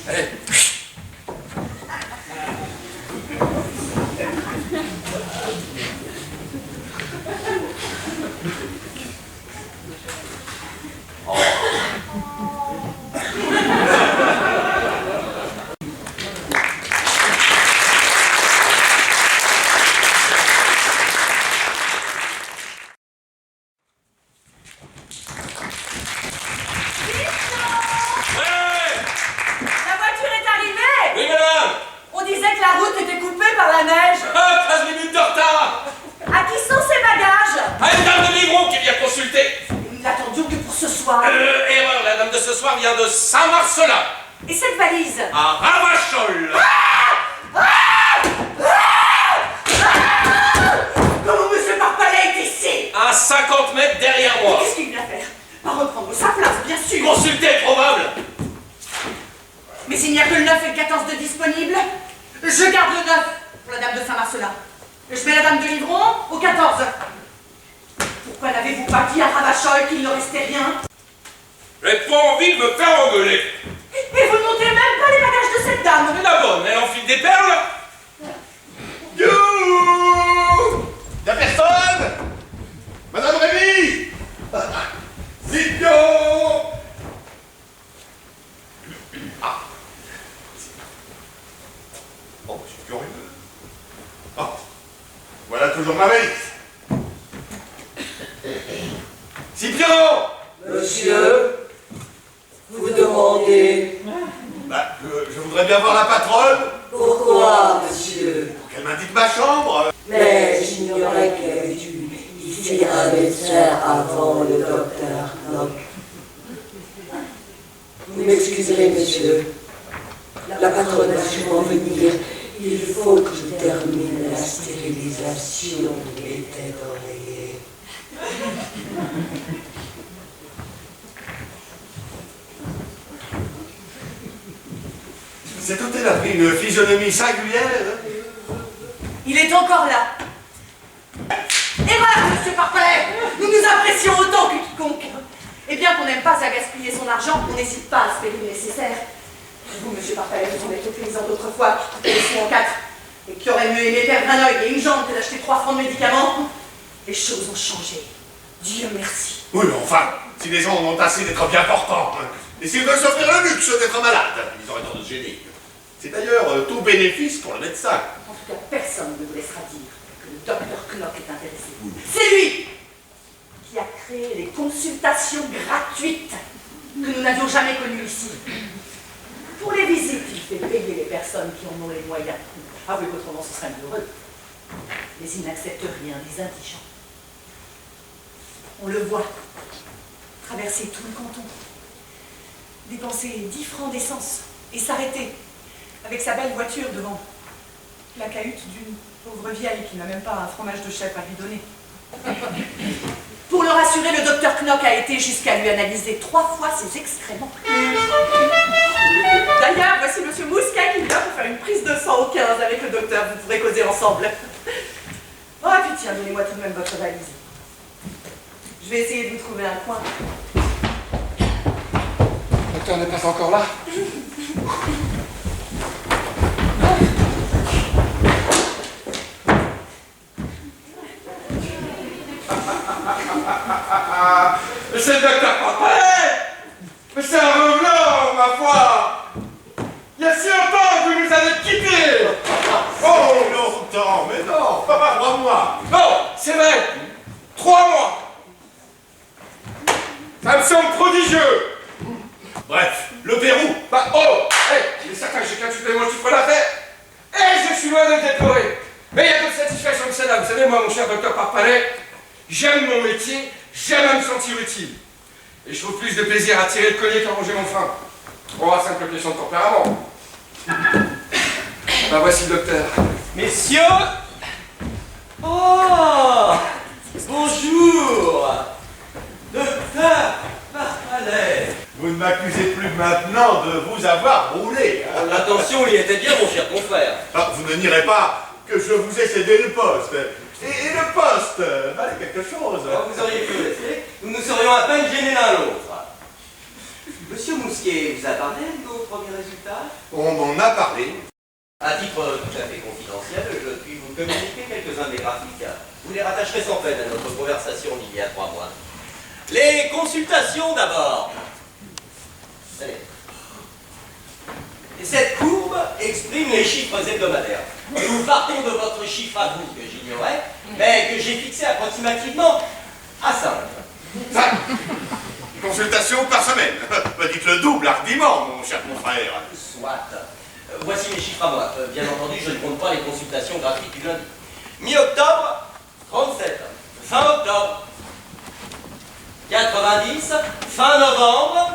Allez! La voiture est arrivée! Oui, madame! On disait que la route était coupée par la neige. Ah, 15 minutes de retard! À qui sont ces bagages? Ah, une dame de Livron qui vient consulter! Nous n'attendions que pour ce soir. Erreur, la dame de ce soir vient de Saint-Marcelin! Et cette valise? À Ravachol! Comment monsieur Parpalais est ici? À 50 mètres derrière Mais moi! qu'est-ce qu'il vient faire? Pas reprendre sa place, bien sûr. Consulter probable! Mais il n'y a que le 9 et le 14 de disponible. Je garde le 9 pour la dame de Saint-Marcelin. Je mets la dame de Livron au 14. Pourquoi n'avez-vous pas dit à Ravachol qu'il ne restait rien? J'ai pas envie de me faire engueuler! Et vous ne montez même pas les bagages de cette dame. Mais la bonne, elle enfile des perles! You! Y'a personne? Madame Rémy! Silvio! Ah! Oh, je suis curieux. Oh! Voilà toujours ma valise. Silvio! Monsieur, vous demandez Bah, je voudrais bien voir la patronne. pourquoi, monsieur? Pour qu'elle m'indique ma chambre. Mais j'ignorais qu'il y avait eu ici un médecin avant le docteur Knock. Vous m'excuserez, monsieur. La patronne a sûrement venir. Il faut que je termine la stérilisation de mes têtes d'oreiller. Cet hôtel a pris une physionomie singulière. Il est encore là. Erreur, monsieur Parpalet. Nous nous apprécions autant que quiconque. Et bien qu'on n'aime pas à gaspiller son argent, on n'hésite pas à se payer le nécessaire. Vous, monsieur Parpalet, vous êtes au paysan d'autrefois, qui étaient en 4, et qui aurait mieux aimé perdre un œil et une jambe que d'acheter 3 francs de médicaments. Les choses ont changé. Dieu merci. Oui, mais enfin, si les gens en ont assez d'être bien portants, et s'ils veulent s'offrir le luxe d'être malades, ils auraient tort de se gêner. C'est d'ailleurs tout bénéfice pour le médecin. En tout cas, personne ne vous laissera dire que le docteur Knock est intéressé. C'est lui qui a créé les consultations gratuites que nous n'avions jamais connues ici. Pour les visites, il fait payer les personnes qui en ont les moyens. Ah oui, autrement ce serait malheureux. Mais il n'accepte rien des indigents. On le voit traverser tout le canton, dépenser 10 francs d'essence et s'arrêter avec sa belle voiture devant la cahute d'une pauvre vieille qui n'a même pas un fromage de chèvre à lui donner. Pour le rassurer, le docteur Knock a été jusqu'à lui analyser 3 fois ses excréments. D'ailleurs, voici monsieur Mousquet qui vient pour faire une prise de sang au 15 avec le docteur. Vous pourrez causer ensemble. Oh, et puis tiens, donnez-moi tout de même votre valise. Je vais essayer de vous trouver un coin. Le docteur n'est pas encore là? C'est le docteur Parpalet! Mais c'est un revenant, ma foi! Il y a si longtemps que vous nous avez quittés! Oh, longtemps, mais non, pas 3 mois. Non, c'est vrai! 3 mois! Ça me semble prodigieux! Bref, le Pérou. Bah, oh! Hey, il est certain que j'ai qu'un supplément de chiffre d'affaires! Et je suis loin de le déplorer! Mais il y a d'autres satisfactions que celle-là. Vous savez, moi, mon cher docteur Parpalet, j'aime mon métier, j'aime à me sentir utile. Et je trouve plus de plaisir à tirer le collier qu'à ronger mon frein. Oh, simple question de tempérament. Bah, voici le docteur. Messieurs! Oh! Bonjour! Docteur Parpalet! Vous ne m'accusez plus maintenant de vous avoir roulé. Hein. L'intention y était bien, mon cher confrère. Ah, vous ne nierez pas que je vous ai cédé le poste. Et le poste valait quelque chose. Alors, vous auriez pu le laisser, nous nous serions à peine gênés l'un l'autre. Monsieur Mousquet vous a parlé de vos premiers résultats? On m'en a parlé. À titre tout à fait confidentiel, je puis vous communiquer quelques-uns des graphiques. Vous les rattacherez sans peine à notre conversation d'il y a 3 mois. Les consultations d'abord. Allez. Et cette courbe exprime les chiffres hebdomadaires. Nous partons de votre chiffre à vous que j'ignorais, mais que j'ai fixé approximativement à 5. 5 consultations par semaine. Bah, dites le double, hardiment, mon cher confrère. Soit. Voici mes chiffres à moi. Bien entendu, je ne compte pas les consultations gratuites du lundi. Mi-octobre, 37. Fin octobre, 90. Fin novembre,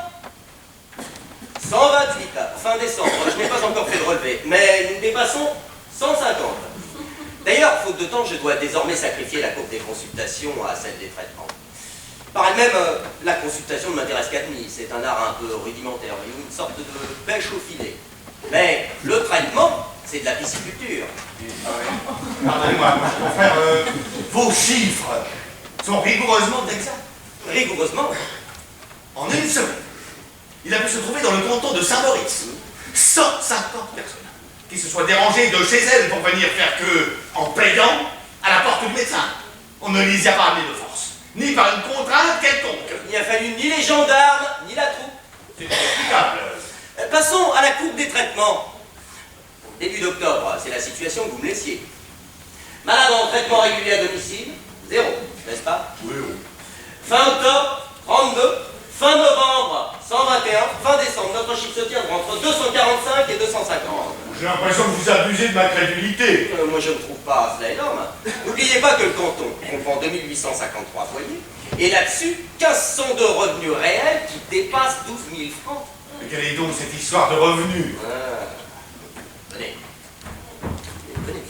128. Fin décembre, je n'ai pas encore fait de relevé, mais nous dépassons 150. D'ailleurs, faute de temps, je dois désormais sacrifier la courbe des consultations à celle des traitements. Par elle-même, la consultation ne m'intéresse qu'à demi. C'est un art un peu rudimentaire, une sorte de pêche au filet. Mais le traitement, c'est de la pisciculture. Pardonnez-moi, mon cher confrère, vos chiffres sont rigoureusement exacts. Rigoureusement. En une semaine, il a pu se trouver dans le canton de Saint-Maurice 150 personnes qui se soient dérangées de chez elles pour venir faire queue en payant à la porte du médecin. On ne les y a pas amenés de force, ni par une contrainte quelconque. Il n'y a fallu ni les gendarmes, ni la troupe. C'est inexplicable. Passons à la courbe des traitements. Début d'octobre, c'est la situation que vous me laissiez. Malade en traitement régulier à domicile, 0, n'est-ce pas? Oui, oui. Fin octobre, 32. Fin novembre, 121. Fin décembre, notre chiffre se tient entre 245 et 250. J'ai l'impression que vous abusez de ma crédulité. Moi, je ne trouve pas cela énorme. N'oubliez pas que le canton comprend 2853 foyers, et là-dessus, 1500 de revenus réels qui dépassent 12 000 francs. Mais quelle est donc cette histoire de revenus? Venez. Venez.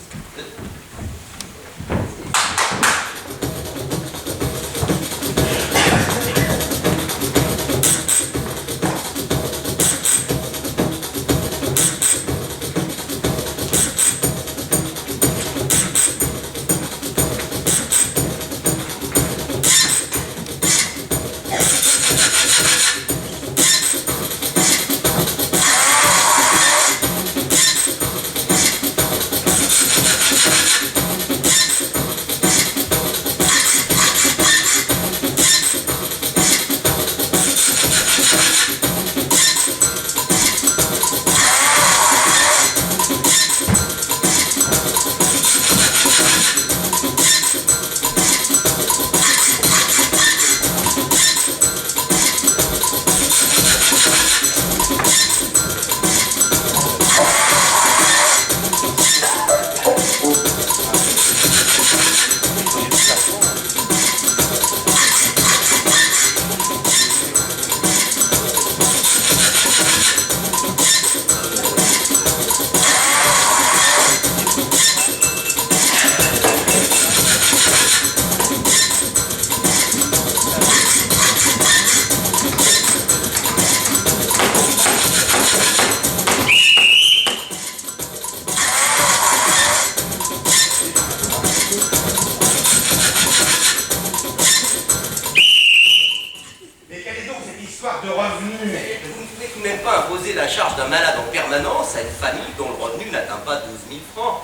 De revenus. Mais vous ne pouvez tout de même pas imposer la charge d'un malade en permanence à une famille dont le revenu n'atteint pas 12 000 francs.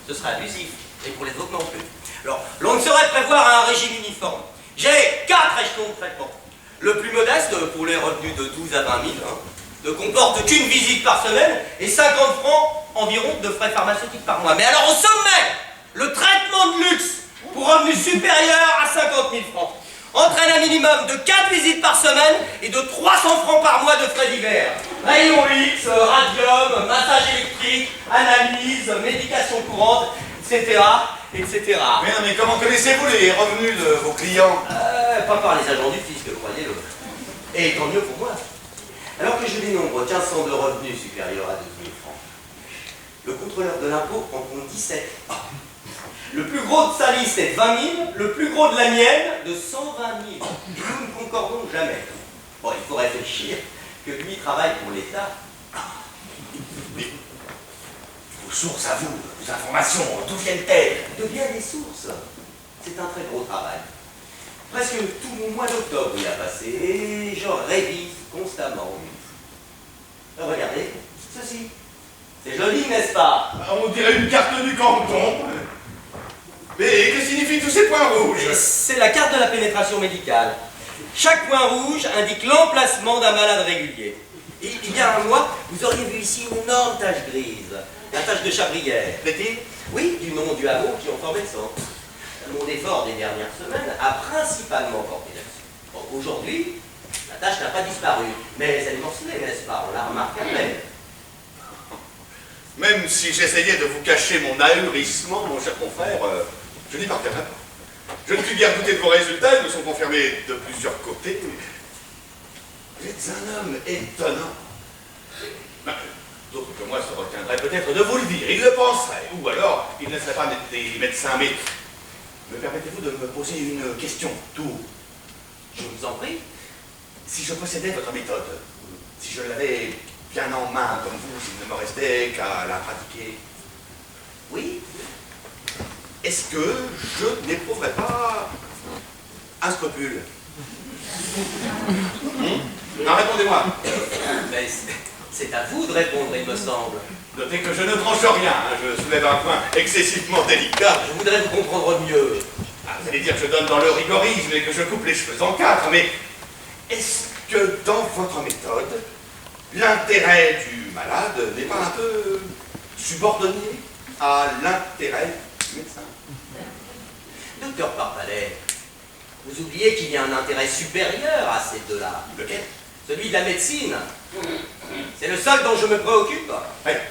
Ce serait abusif, et pour les autres non plus. Alors, l'on ne saurait prévoir un régime uniforme. J'ai 4 échelons de traitement. Le plus modeste, pour les revenus de 12 à 20 000, ne comporte qu'une visite par semaine et 50 francs environ de frais pharmaceutiques par mois. Mais alors au sommet, le traitement de luxe pour revenus supérieurs à 50 000 francs entraîne un minimum de 4 visites par semaine et de 300 francs par mois de frais divers. Rayon X, radium, massage électrique, analyse, médication courante, etc. etc. Mais comment connaissez-vous les revenus de vos clients? Pas par les agents du fisc, croyez-le. Et tant mieux pour moi. Alors que je dénombre 1500 de revenus supérieurs à 12 000 francs, le contrôleur de l'impôt en compte 17. Le plus gros de sa liste est de 20 000, le plus gros de la mienne de 120 000. Et nous ne concordons jamais. Bon, il faut réfléchir que lui travaille pour l'État. Mais vos sources à vous, vos informations, d'où viennent-elles? De bien des sources. C'est un très gros travail. Presque tout mon mois d'octobre y a passé et je révise constamment. Regardez, ceci. C'est joli, n'est-ce pas? On dirait une carte du canton. Mais que signifient tous ces points rouges? C'est la carte de la pénétration médicale. Chaque point rouge indique l'emplacement d'un malade régulier. Et il y a un mois, vous auriez vu ici une énorme tache grise, la tache de Chabrière. Plaît-il? Oui, du nom du hameau qui ont formé le centre. Mon effort des dernières semaines a principalement porté là-dessus. Bon, aujourd'hui, la tache n'a pas disparu, mais elle est morcelée, n'est-ce pas? On la remarque à peine. Même si j'essayais de vous cacher mon ahurissement, mon cher confrère, je n'y parviendrai pas. Je ne puis guère douter de vos résultats, ils me sont confirmés de plusieurs côtés. Vous êtes un homme étonnant. D'autres que moi se retiendraient peut-être de vous le dire, ils le penseraient, ou alors ils ne seraient pas des médecins, mais me permettez-vous de me poser une question, tout? Je vous en prie. Si je possédais votre méthode, si je l'avais bien en main comme vous, s'il ne me restait qu'à la pratiquer, oui, est-ce que je n'éprouverais pas un scrupule? Non, répondez-moi. Mais c'est à vous de répondre, il me semble. Notez que je ne tranche rien, je soulève un point excessivement délicat. Je voudrais vous comprendre mieux. Vous allez dire que je donne dans le rigorisme et que je coupe les cheveux en 4, mais est-ce que dans votre méthode, l'intérêt du malade n'est pas un peu subordonné à l'intérêt du médecin? Docteur Parpalet, vous oubliez qu'il y a un intérêt supérieur à ces deux-là. Lequel? Celui de la médecine. C'est le seul dont je me préoccupe. Ouais.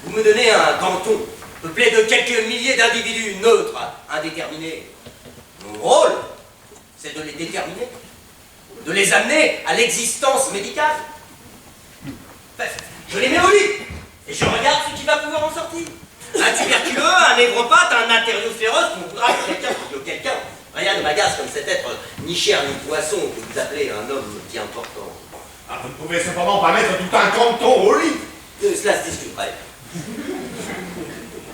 Vous me donnez un canton peuplé de quelques milliers d'individus neutres, indéterminés. Mon rôle, c'est de les déterminer. de les amener à l'existence médicale. Bref, je les mets au lit et je regarde ce qui va pouvoir en sortir. Un tuberculeux, un névropathe, un artériosclérose, on voudra que quelqu'un. Rien ne m'agace comme cet être ni chair ni poisson que vous appelez un homme bien important. Ah, vous ne pouvez cependant pas mettre tout un canton au lit. Cela se discuterait.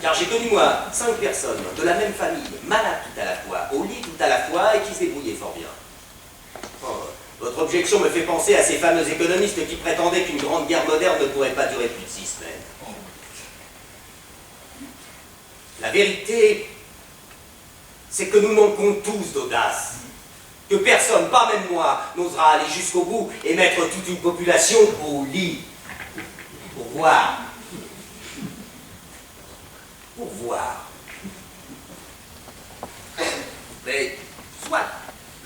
Car j'ai connu, moi, 5 personnes de la même famille, malades tout à la fois, au lit tout à la fois, et qui se débrouillaient fort bien. Oh, votre objection me fait penser à ces fameux économistes qui prétendaient qu'une grande guerre moderne ne pourrait pas durer plus de 6 semaines. La vérité, c'est que nous manquons tous d'audace. Que personne, pas même moi, n'osera aller jusqu'au bout et mettre toute une population au lit. Pour voir. Pour voir. Mais, soit,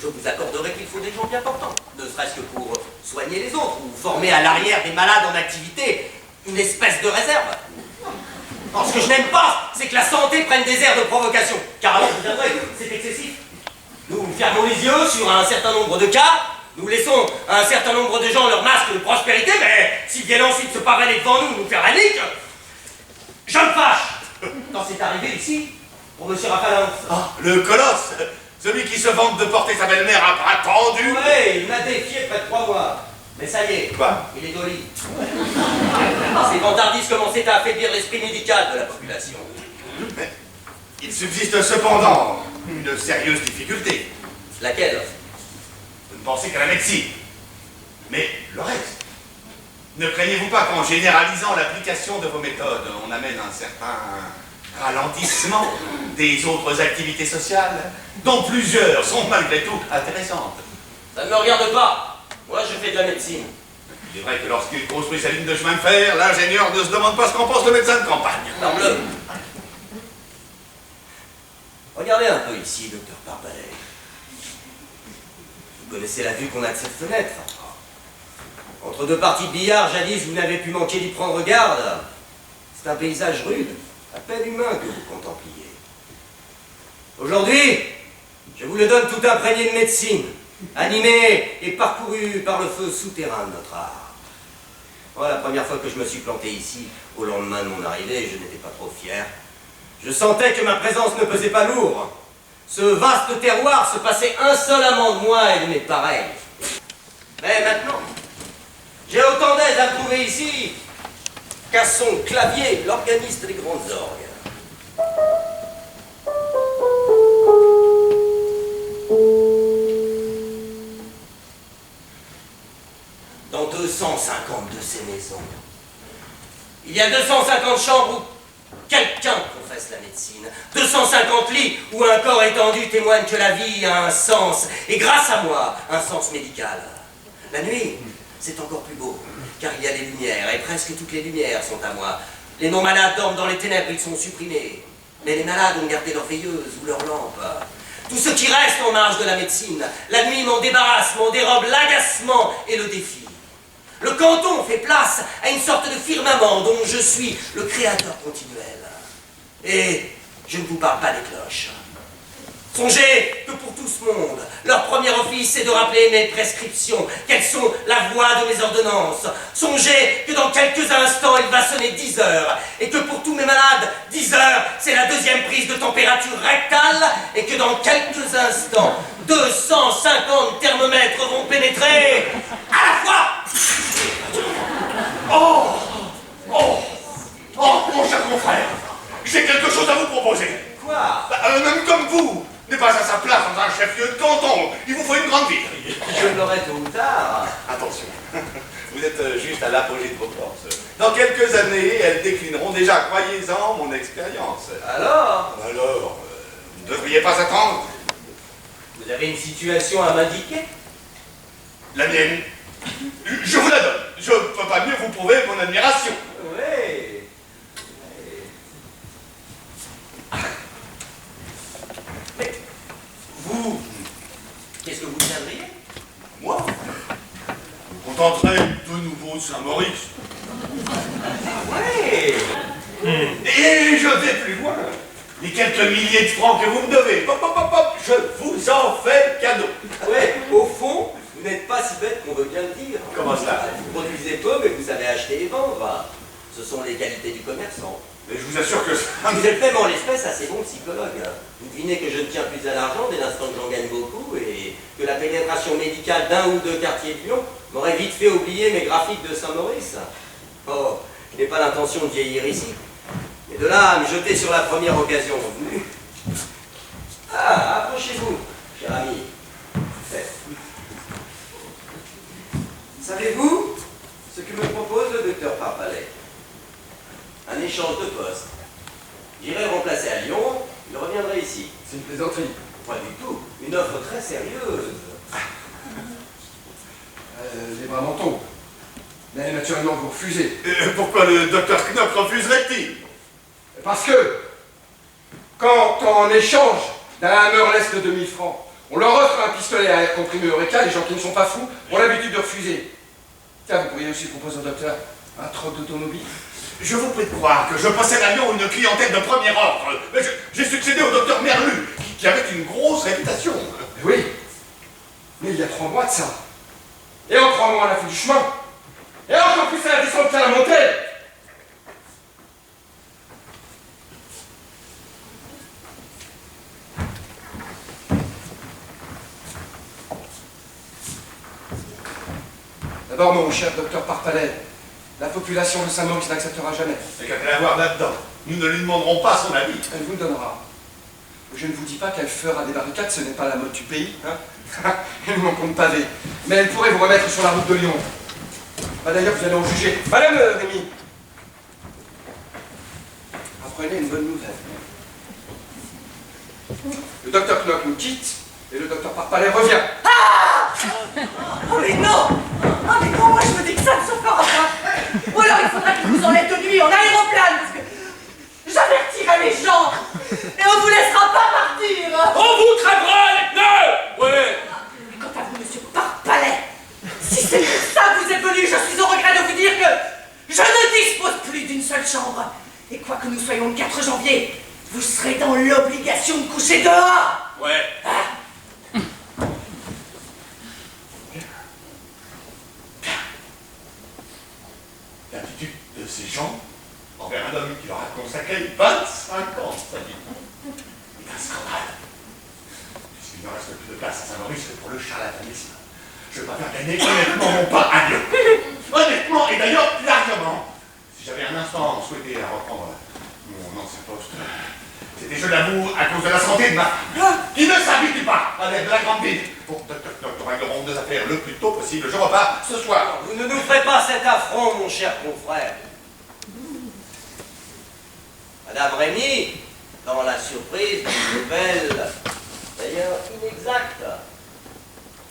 je vous accorderai qu'il faut des gens bien portants, ne serait-ce que pour soigner les autres, ou former à l'arrière des malades en activité une espèce de réserve. Or, ce que je n'aime pas, c'est que la santé prenne des airs de provocation. Car alors, vous avouez, c'est excessif. Nous fermons les yeux sur un certain nombre de cas, nous laissons à un certain nombre de gens leur masque de prospérité, mais s'ils viennent ensuite se pavaner devant nous, nous faire la nique, je me fâche. Quand c'est arrivé ici, pour M. Raphaël. Ah, le colosse, celui qui se vante de porter sa belle-mère à bras tendus. Oui, il m'a défié près de 3 mois. Mais ça y est, Quoi? il est au lit. Ces vantardises commençaient à affaiblir l'esprit médical de la population. Mais il subsiste cependant une sérieuse difficulté. Laquelle? Vous ne pensez qu'à la médecine. Mais le reste. Ne craignez-vous pas qu'en généralisant l'application de vos méthodes, on amène un certain ralentissement des autres activités sociales, dont plusieurs sont malgré tout intéressantes? Ça ne me regarde pas. Moi, je fais de la médecine. Il est vrai que lorsqu'il construit sa ligne de chemin de fer, l'ingénieur ne se demande pas ce qu'en pense le médecin de campagne. Parbleu. Regardez un peu ici, docteur Parbalet. Vous connaissez la vue qu'on a de cette fenêtre. Entre 2 parties de billard, jadis, vous n'avez pu manquer d'y prendre garde. C'est un paysage rude, à peine humain que vous contempliez. Aujourd'hui, je vous le donne tout imprégné de médecine, animé et parcouru par le feu souterrain de notre art. Voilà, la première fois que je me suis planté ici, au lendemain de mon arrivée, je n'étais pas trop fier. Je sentais que ma présence ne pesait pas lourd. Ce vaste terroir se passait insolemment de moi et de mes pareils. Mais maintenant, j'ai autant d'aise à trouver ici qu'à son clavier, l'organiste des grandes orgues. Dans 250 de ces maisons, il y a 250 chambres où quelqu'un professe la médecine, 250 lits où un corps étendu témoigne que la vie a un sens, et grâce à moi, un sens médical. La nuit, c'est encore plus beau, car il y a les lumières, et presque toutes les lumières sont à moi. Les non-malades dorment dans les ténèbres, ils sont supprimés. Mais les malades ont gardé leur veilleuse ou leur lampe. Tout ce qui reste en marge de la médecine, la nuit m'en débarrasse, m'en dérobe l'agacement et le défi. Le canton fait place à une sorte de firmament dont je suis le créateur continuel. Et je ne vous parle pas des cloches. Songez que pour tout ce monde, leur premier office est de rappeler mes prescriptions, qu'elles sont la voix de mes ordonnances. Songez que dans quelques instants, il va sonner 10 heures, et que pour tous mes malades, 10 heures, c'est la 2e prise de température rectale, et que dans quelques instants, 250 thermomètres vont pénétrer à la fois. Oh, mon cher confrère, j'ai quelque chose à vous proposer. Quoi? Un homme comme vous n'est pas à sa place dans un chef-lieu de canton. Il vous faut une grande ville. Je l'aurai tôt ou tard. Attention, vous êtes juste à l'apogée de vos forces. Dans quelques années, elles déclineront déjà, croyez-en, mon expérience. Alors, vous ne devriez pas attendre. vous avez une situation à m'indiquer? La mienne, je vous la donne. Je ne peux pas mieux vous prouver mon admiration. Oui. Mais vous, qu'est-ce que vous viendriez? Moi, vous contenterez de nouveau de Saint-Maurice. Oui. Et je vais plus loin. Les quelques milliers de francs que vous me devez, hop, hop, hop, hop, je vous en fais cadeau. Oui, au fond, Vous n'êtes pas si bête qu'on veut bien le dire. Comment cela? Vous produisez peu, mais vous savez acheter et vendre. Ce sont les qualités du commerçant. Mais je vous assure que... Vous êtes même en l'espèce assez bon psychologue. Vous devinez que je ne tiens plus à l'argent dès l'instant que j'en gagne beaucoup et que la pénétration médicale d'un ou deux quartiers de Lyon m'aurait vite fait oublier mes graphiques de Saint-Maurice. Oh, je n'ai pas l'intention de vieillir ici. Mais de là à me jeter sur la première occasion venue. Ah, approchez-vous, cher ami. Savez-vous ce que me propose le docteur Parpalet? Un échange de poste. J'irai le remplacer à Lyon, il reviendrait ici. C'est une plaisanterie. Pas du tout. Une offre très sérieuse. Les bras m'en tombent. Mais naturellement, vous refusez. Pourquoi le docteur Knock refuserait-il? Parce que, quand en échange d'un hammerless de 2000 francs, on leur offre un pistolet à air comprimé Eureka, les gens qui ne sont pas fous ont l'habitude de refuser. Tiens, vous pourriez aussi proposer au docteur un troc d'automobile. Je vous prie de croire que je possède à Lyon une clientèle de premier ordre. J'ai succédé au docteur Merlu, qui avait une grosse réputation. Oui, mais il y a 3 mois de ça. Et en 3 mois, on a fait du chemin. Et encore plus à la descente qu'à la montée. D'abord, mon cher docteur Parpalet, la population de Saint-Maurice n'acceptera jamais. Mais qu'elle avoir là-dedans. Nous ne lui demanderons pas son avis. Elle vous le donnera. Je ne vous dis pas qu'elle fera des barricades, ce n'est pas la mode du pays. Hein. Nous manquons de pavés. Mais elle pourrait vous remettre sur la route de Lyon. Ah, d'ailleurs, vous allez en juger. Madame Rémy, apprenez une bonne nouvelle. Le docteur Knock nous quitte et le docteur Parpalet revient. Ah! Oh mais non! Ah mais non, moi je me dis que ça ne se fera pas! Ou alors il faudra qu'il vous enlève de nuit en aéroplane, parce que j'avertirai les gens et on vous laissera pas partir! On vous crèvera les pneus! Ouais! Mais quant à vous, monsieur Parpalet, si c'est pour ça que vous êtes venu, je suis au regret de vous dire que je ne dispose plus d'une seule chambre. Et quoi que nous soyons le 4 janvier, vous serez dans l'obligation de coucher dehors! Ouais. Ah. L'attitude de ces gens envers un homme qui leur a consacré 25 ans, ça dit. C'est un scandale. Puisqu'il ne reste plus de place à Saint-Maurice que pour le charlatanisme, je préfère gagner honnêtement mon pain à Lyon. Honnêtement, et d'ailleurs largement. Si j'avais un instant souhaité reprendre mon ancien poste, c'était, je l'avoue, à cause de la santé de ma femme, qui ne s'habitue pas avec de la grande ville. Bon, nous réglerons deux affaires le plus tôt possible. Je repars ce soir. Vous ne nous ferez pas cet affront, mon cher confrère. Madame Rémy, dans la surprise d'une nouvelle, d'ailleurs inexacte,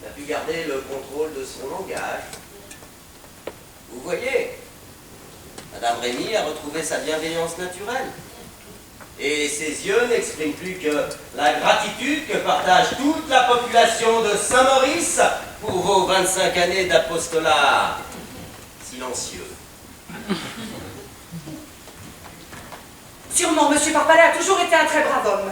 n'a pu garder le contrôle de son langage. Vous voyez, Madame Rémy a retrouvé sa bienveillance naturelle. Et ses yeux n'expriment plus que la gratitude que partage toute la population de Saint-Maurice pour vos 25 années d'apostolat silencieux. Sûrement, monsieur Parpalet a toujours été un très brave homme.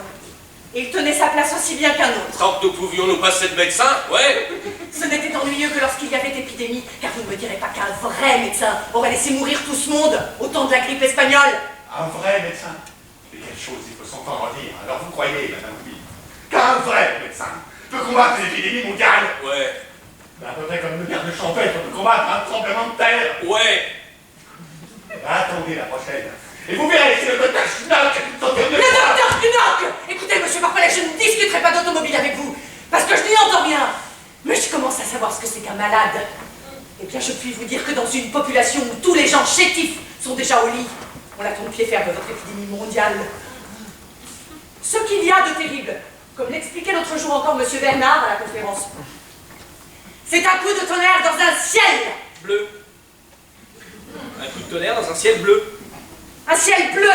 Et il tenait sa place aussi bien qu'un autre. Tant que nous pouvions nous passer de médecin, ouais. Ce n'était ennuyeux que lorsqu'il y avait épidémie, car vous ne me direz pas qu'un vrai médecin aurait laissé mourir tout ce monde au temps de la grippe espagnole. Un vrai médecin? Mais quelle chose il faut s'entendre dire. Alors vous croyez, madame Louis, qu'un vrai médecin peut combattre l'épidémie mondiale? Ouais. À peu près comme une guerre de champêtre peut combattre un tremblement de terre. Ouais. Attendez la prochaine. Et vous verrez si le docteur Schnock Le docteur Knock! Écoutez, monsieur Parpalet, je ne discuterai pas d'automobile avec vous, parce que je n'y entends rien. Mais je commence à savoir ce que c'est qu'un malade. Eh bien, je puis vous dire que dans une population où tous les gens chétifs sont déjà au lit, on l'attend de pied ferme de votre épidémie mondiale. Ce qu'il y a de terrible, comme l'expliquait l'autre jour encore monsieur Bernard à la conférence, c'est un coup de tonnerre dans un ciel Bleu. Un coup de tonnerre dans un ciel bleu. Un ciel bleu.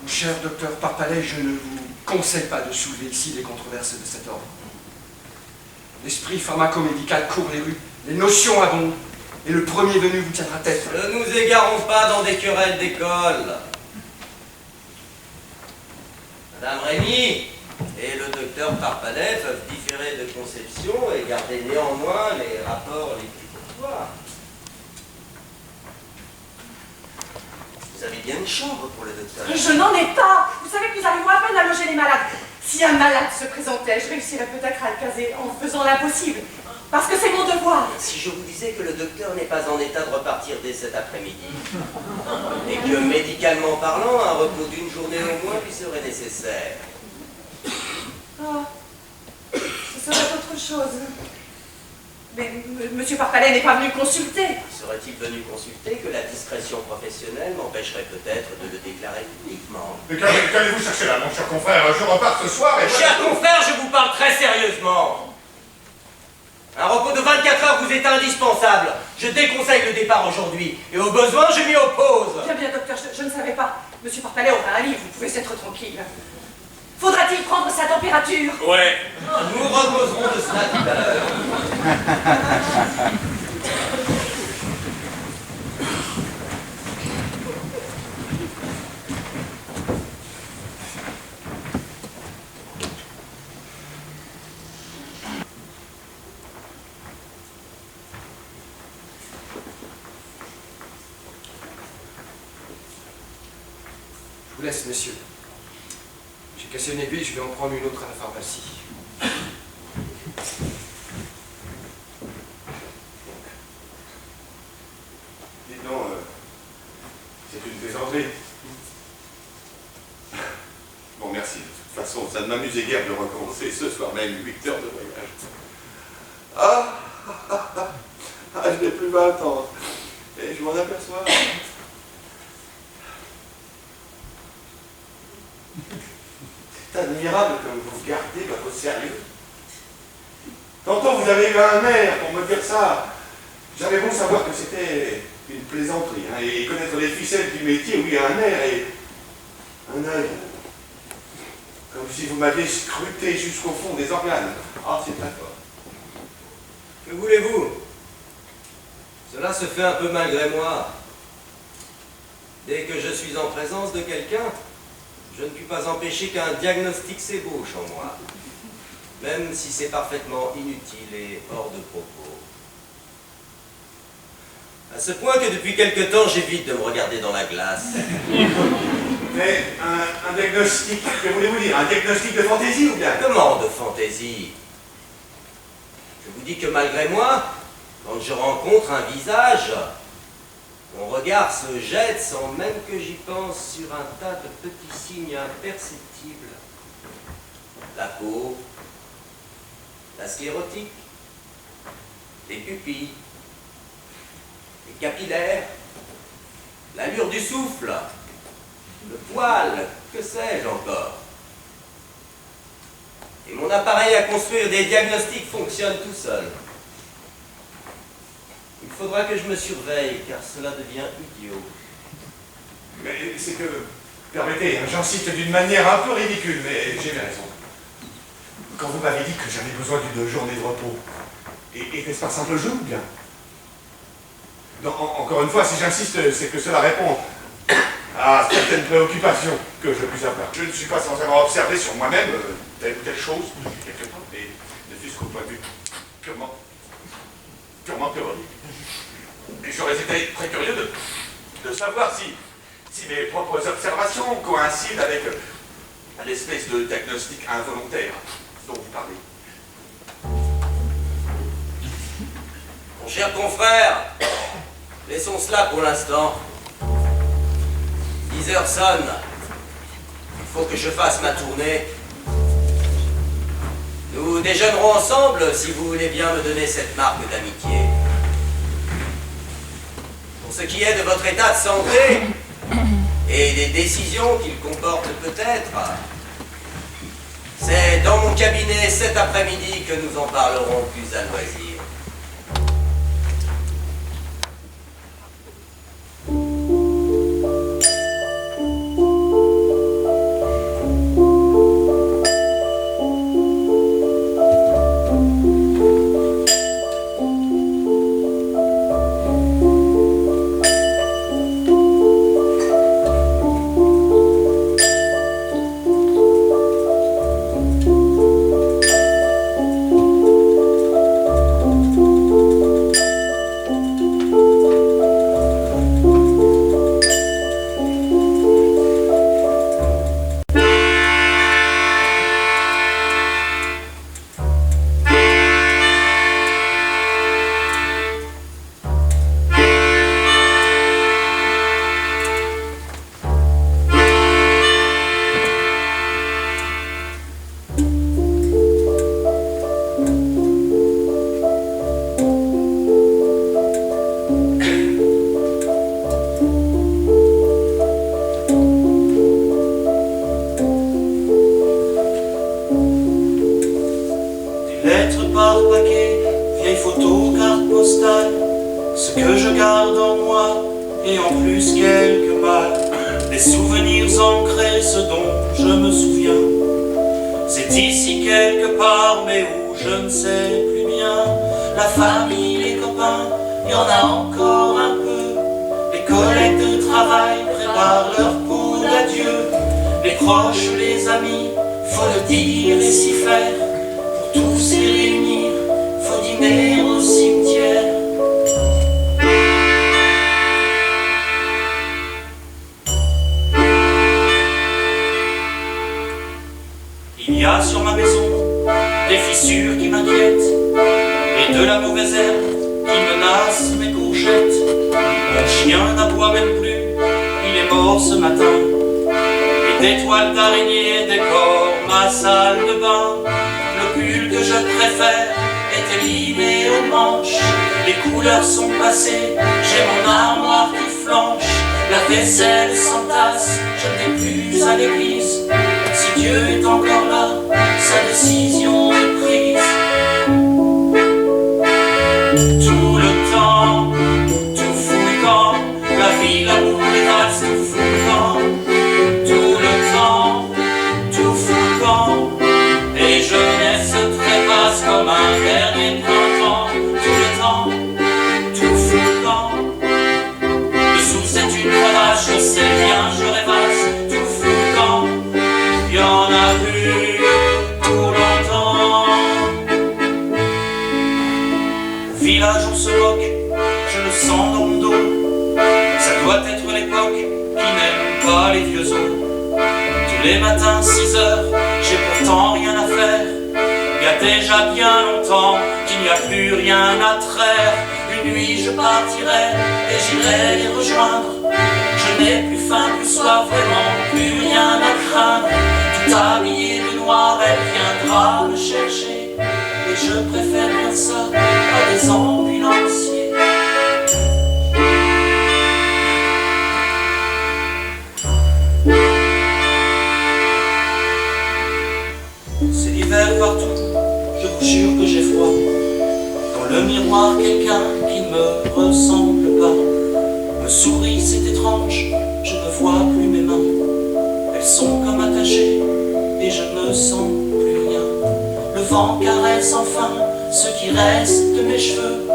Mon cher docteur Parpalet, je ne vous conseille pas de soulever ici les controverses de cet ordre. L'esprit pharmacomédical court les rues, les notions abondent, et le premier venu vous tiendra tête. Ne nous égarons pas dans des querelles d'école. Madame Rémy, docteur Parpalet peuvent différer de conception et garder néanmoins les rapports les plus courtois. Vous avez bien une chambre pour le docteur. Je n'en ai pas. Vous savez que nous arrivons à peine à loger les malades. Si un malade se présentait, je réussirais peut-être à le caser en faisant l'impossible. Parce que c'est mon devoir. Si je vous disais que le docteur n'est pas en état de repartir dès cet après-midi, et que, médicalement parlant, un repos d'une journée au moins lui serait nécessaire. Ah, ce serait autre chose. Mais Monsieur Parpalet n'est pas venu consulter. Serait-il venu consulter que la discrétion professionnelle m'empêcherait peut-être de le déclarer publiquement? Mais qu'allez-vous chercher là, mon cher confrère? Je repars ce soir et... Cher confrère, je vous parle très sérieusement. Un repos de 24 heures vous est indispensable. Je déconseille le départ aujourd'hui. Et au besoin, je m'y oppose. Bien, bien, docteur, je ne savais pas. Monsieur Parpalet aura un lit, vous pouvez être tranquille. Faudra-t-il prendre sa température? Ouais. Nous reposerons de cela tout à l'heure. Je vous laisse, monsieur. J'ai cassé une aiguille, je vais en prendre une autre à la pharmacie. Dites donc, c'est une plaisanterie. Bon, merci. De toute façon, ça ne m'amusait guère de recommencer ce soir même 8 heures de voyage. Je n'ai plus 20 ans. Et je m'en aperçois. C'est admirable que vous gardez votre sérieux. Tantôt vous avez eu un air pour me dire ça. J'avais bon savoir que c'était une plaisanterie, hein, et connaître les ficelles du métier, oui, un air et un œil. Comme si vous m'aviez scruté jusqu'au fond des organes. Ah, c'est très fort. Que voulez-vous? Cela se fait un peu malgré moi. Dès que je suis en présence de quelqu'un, je ne puis pas empêcher qu'un diagnostic s'ébauche en moi, même si c'est parfaitement inutile et hors de propos. À ce point que depuis quelque temps, j'évite de me regarder dans la glace. Mais un diagnostic, que voulez-vous dire? Un diagnostic de fantaisie ou bien? Comment de fantaisie? Je vous dis que malgré moi, quand je rencontre un visage, mon regard se jette sans même que j'y pense sur un tas de petits signes imperceptibles. La peau, la sclérotique, les pupilles, les capillaires, l'allure du souffle, le poil, que sais-je encore. Et mon appareil à construire des diagnostics fonctionne tout seul. Il faudra que je me surveille, car cela devient idiot. Mais c'est que... Permettez, hein, j'insiste d'une manière un peu ridicule, mais j'ai bien raison. Quand vous m'avez dit que j'avais besoin d'une journée de repos, était-ce par simple jeu ou bien? Non, encore une fois, si j'insiste, c'est que cela répond à certaines préoccupations que je puis avoir. Je ne suis pas sans avoir observé sur moi-même telle ou telle chose, quelque part, et ne fût-ce qu'au point de vue purement théorique. Et j'aurais été très curieux de savoir si mes propres observations coïncident avec l'espèce de diagnostic involontaire dont vous parlez. Mon cher confrère, laissons cela pour l'instant. 10 heures sonnent. Il faut que je fasse ma tournée. Nous déjeunerons ensemble si vous voulez bien me donner cette marque d'amitié. Pour ce qui est de votre état de santé et des décisions qu'il comporte peut-être, c'est dans mon cabinet cet après-midi que nous en parlerons plus à loisir. par paquet, vieilles photos, cartes postales, ce que je garde en moi, et en plus quelques balles, des souvenirs ancrés, ce dont je me souviens. C'est ici quelque part, mais où je ne sais plus bien. La famille, les copains, il y en a encore un peu. Les collègues de travail préparent leur pot d'adieu. Les proches, les amis, faut le dire et s'y faire. Pour tous les réunir, faut dîner au cimetière. Il y a sur ma maison des fissures qui m'inquiètent et de la mauvaise herbe qui menace mes courgettes. Mon chien n'aboie même plus, il est mort ce matin. Et des toiles d'araignée décorent ma salle de bain. Le pull que je préfère est élimé aux manches. Les couleurs sont passées, j'ai mon armoire qui flanche. La vaisselle s'entasse, je n'ai plus à l'église. Si Dieu est encore là, sa décision est prise. Tout le temps, tout fout le camp, la vie, l'amour, les valses, tout fout le camp. Tout le temps, tout fout le camp, et jeunesse trépasse comme un dernier printemps. Tout le temps, tout fout le camp. Dessous c'est une crevasse, je sais bien, je rêvasse. Tout fout le camp, y en a plus tout longtemps. Au village on se moque, je le sens dans mon dos. Ça doit être l'époque qui n'aime pas les vieux os. Tous les matins 6 heures, j'ai pourtant rien à faire. Il y a déjà bien longtemps qu'il n'y a plus rien à traire. Une nuit je partirai et j'irai les rejoindre. Je n'ai plus faim, plus soif, vraiment plus rien à craindre. Tout habillé de noir, elle viendra me chercher. Et je préfère bien ça à des ambulanciers. C'est l'hiver partout, je vous jure que j'ai froid. Dans le miroir, quelqu'un qui ne me ressemble pas me sourit, c'est étrange, je ne vois plus mes mains. Elles sont comme attachées et je ne sens plus rien. Le vent caresse enfin ce qui reste de mes cheveux.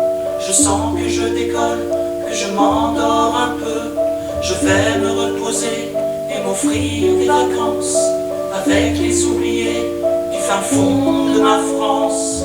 Je sens que je décolle, que je m'endors un peu. Je vais me reposer et m'offrir des vacances avec les oubliés du fin fond de ma France.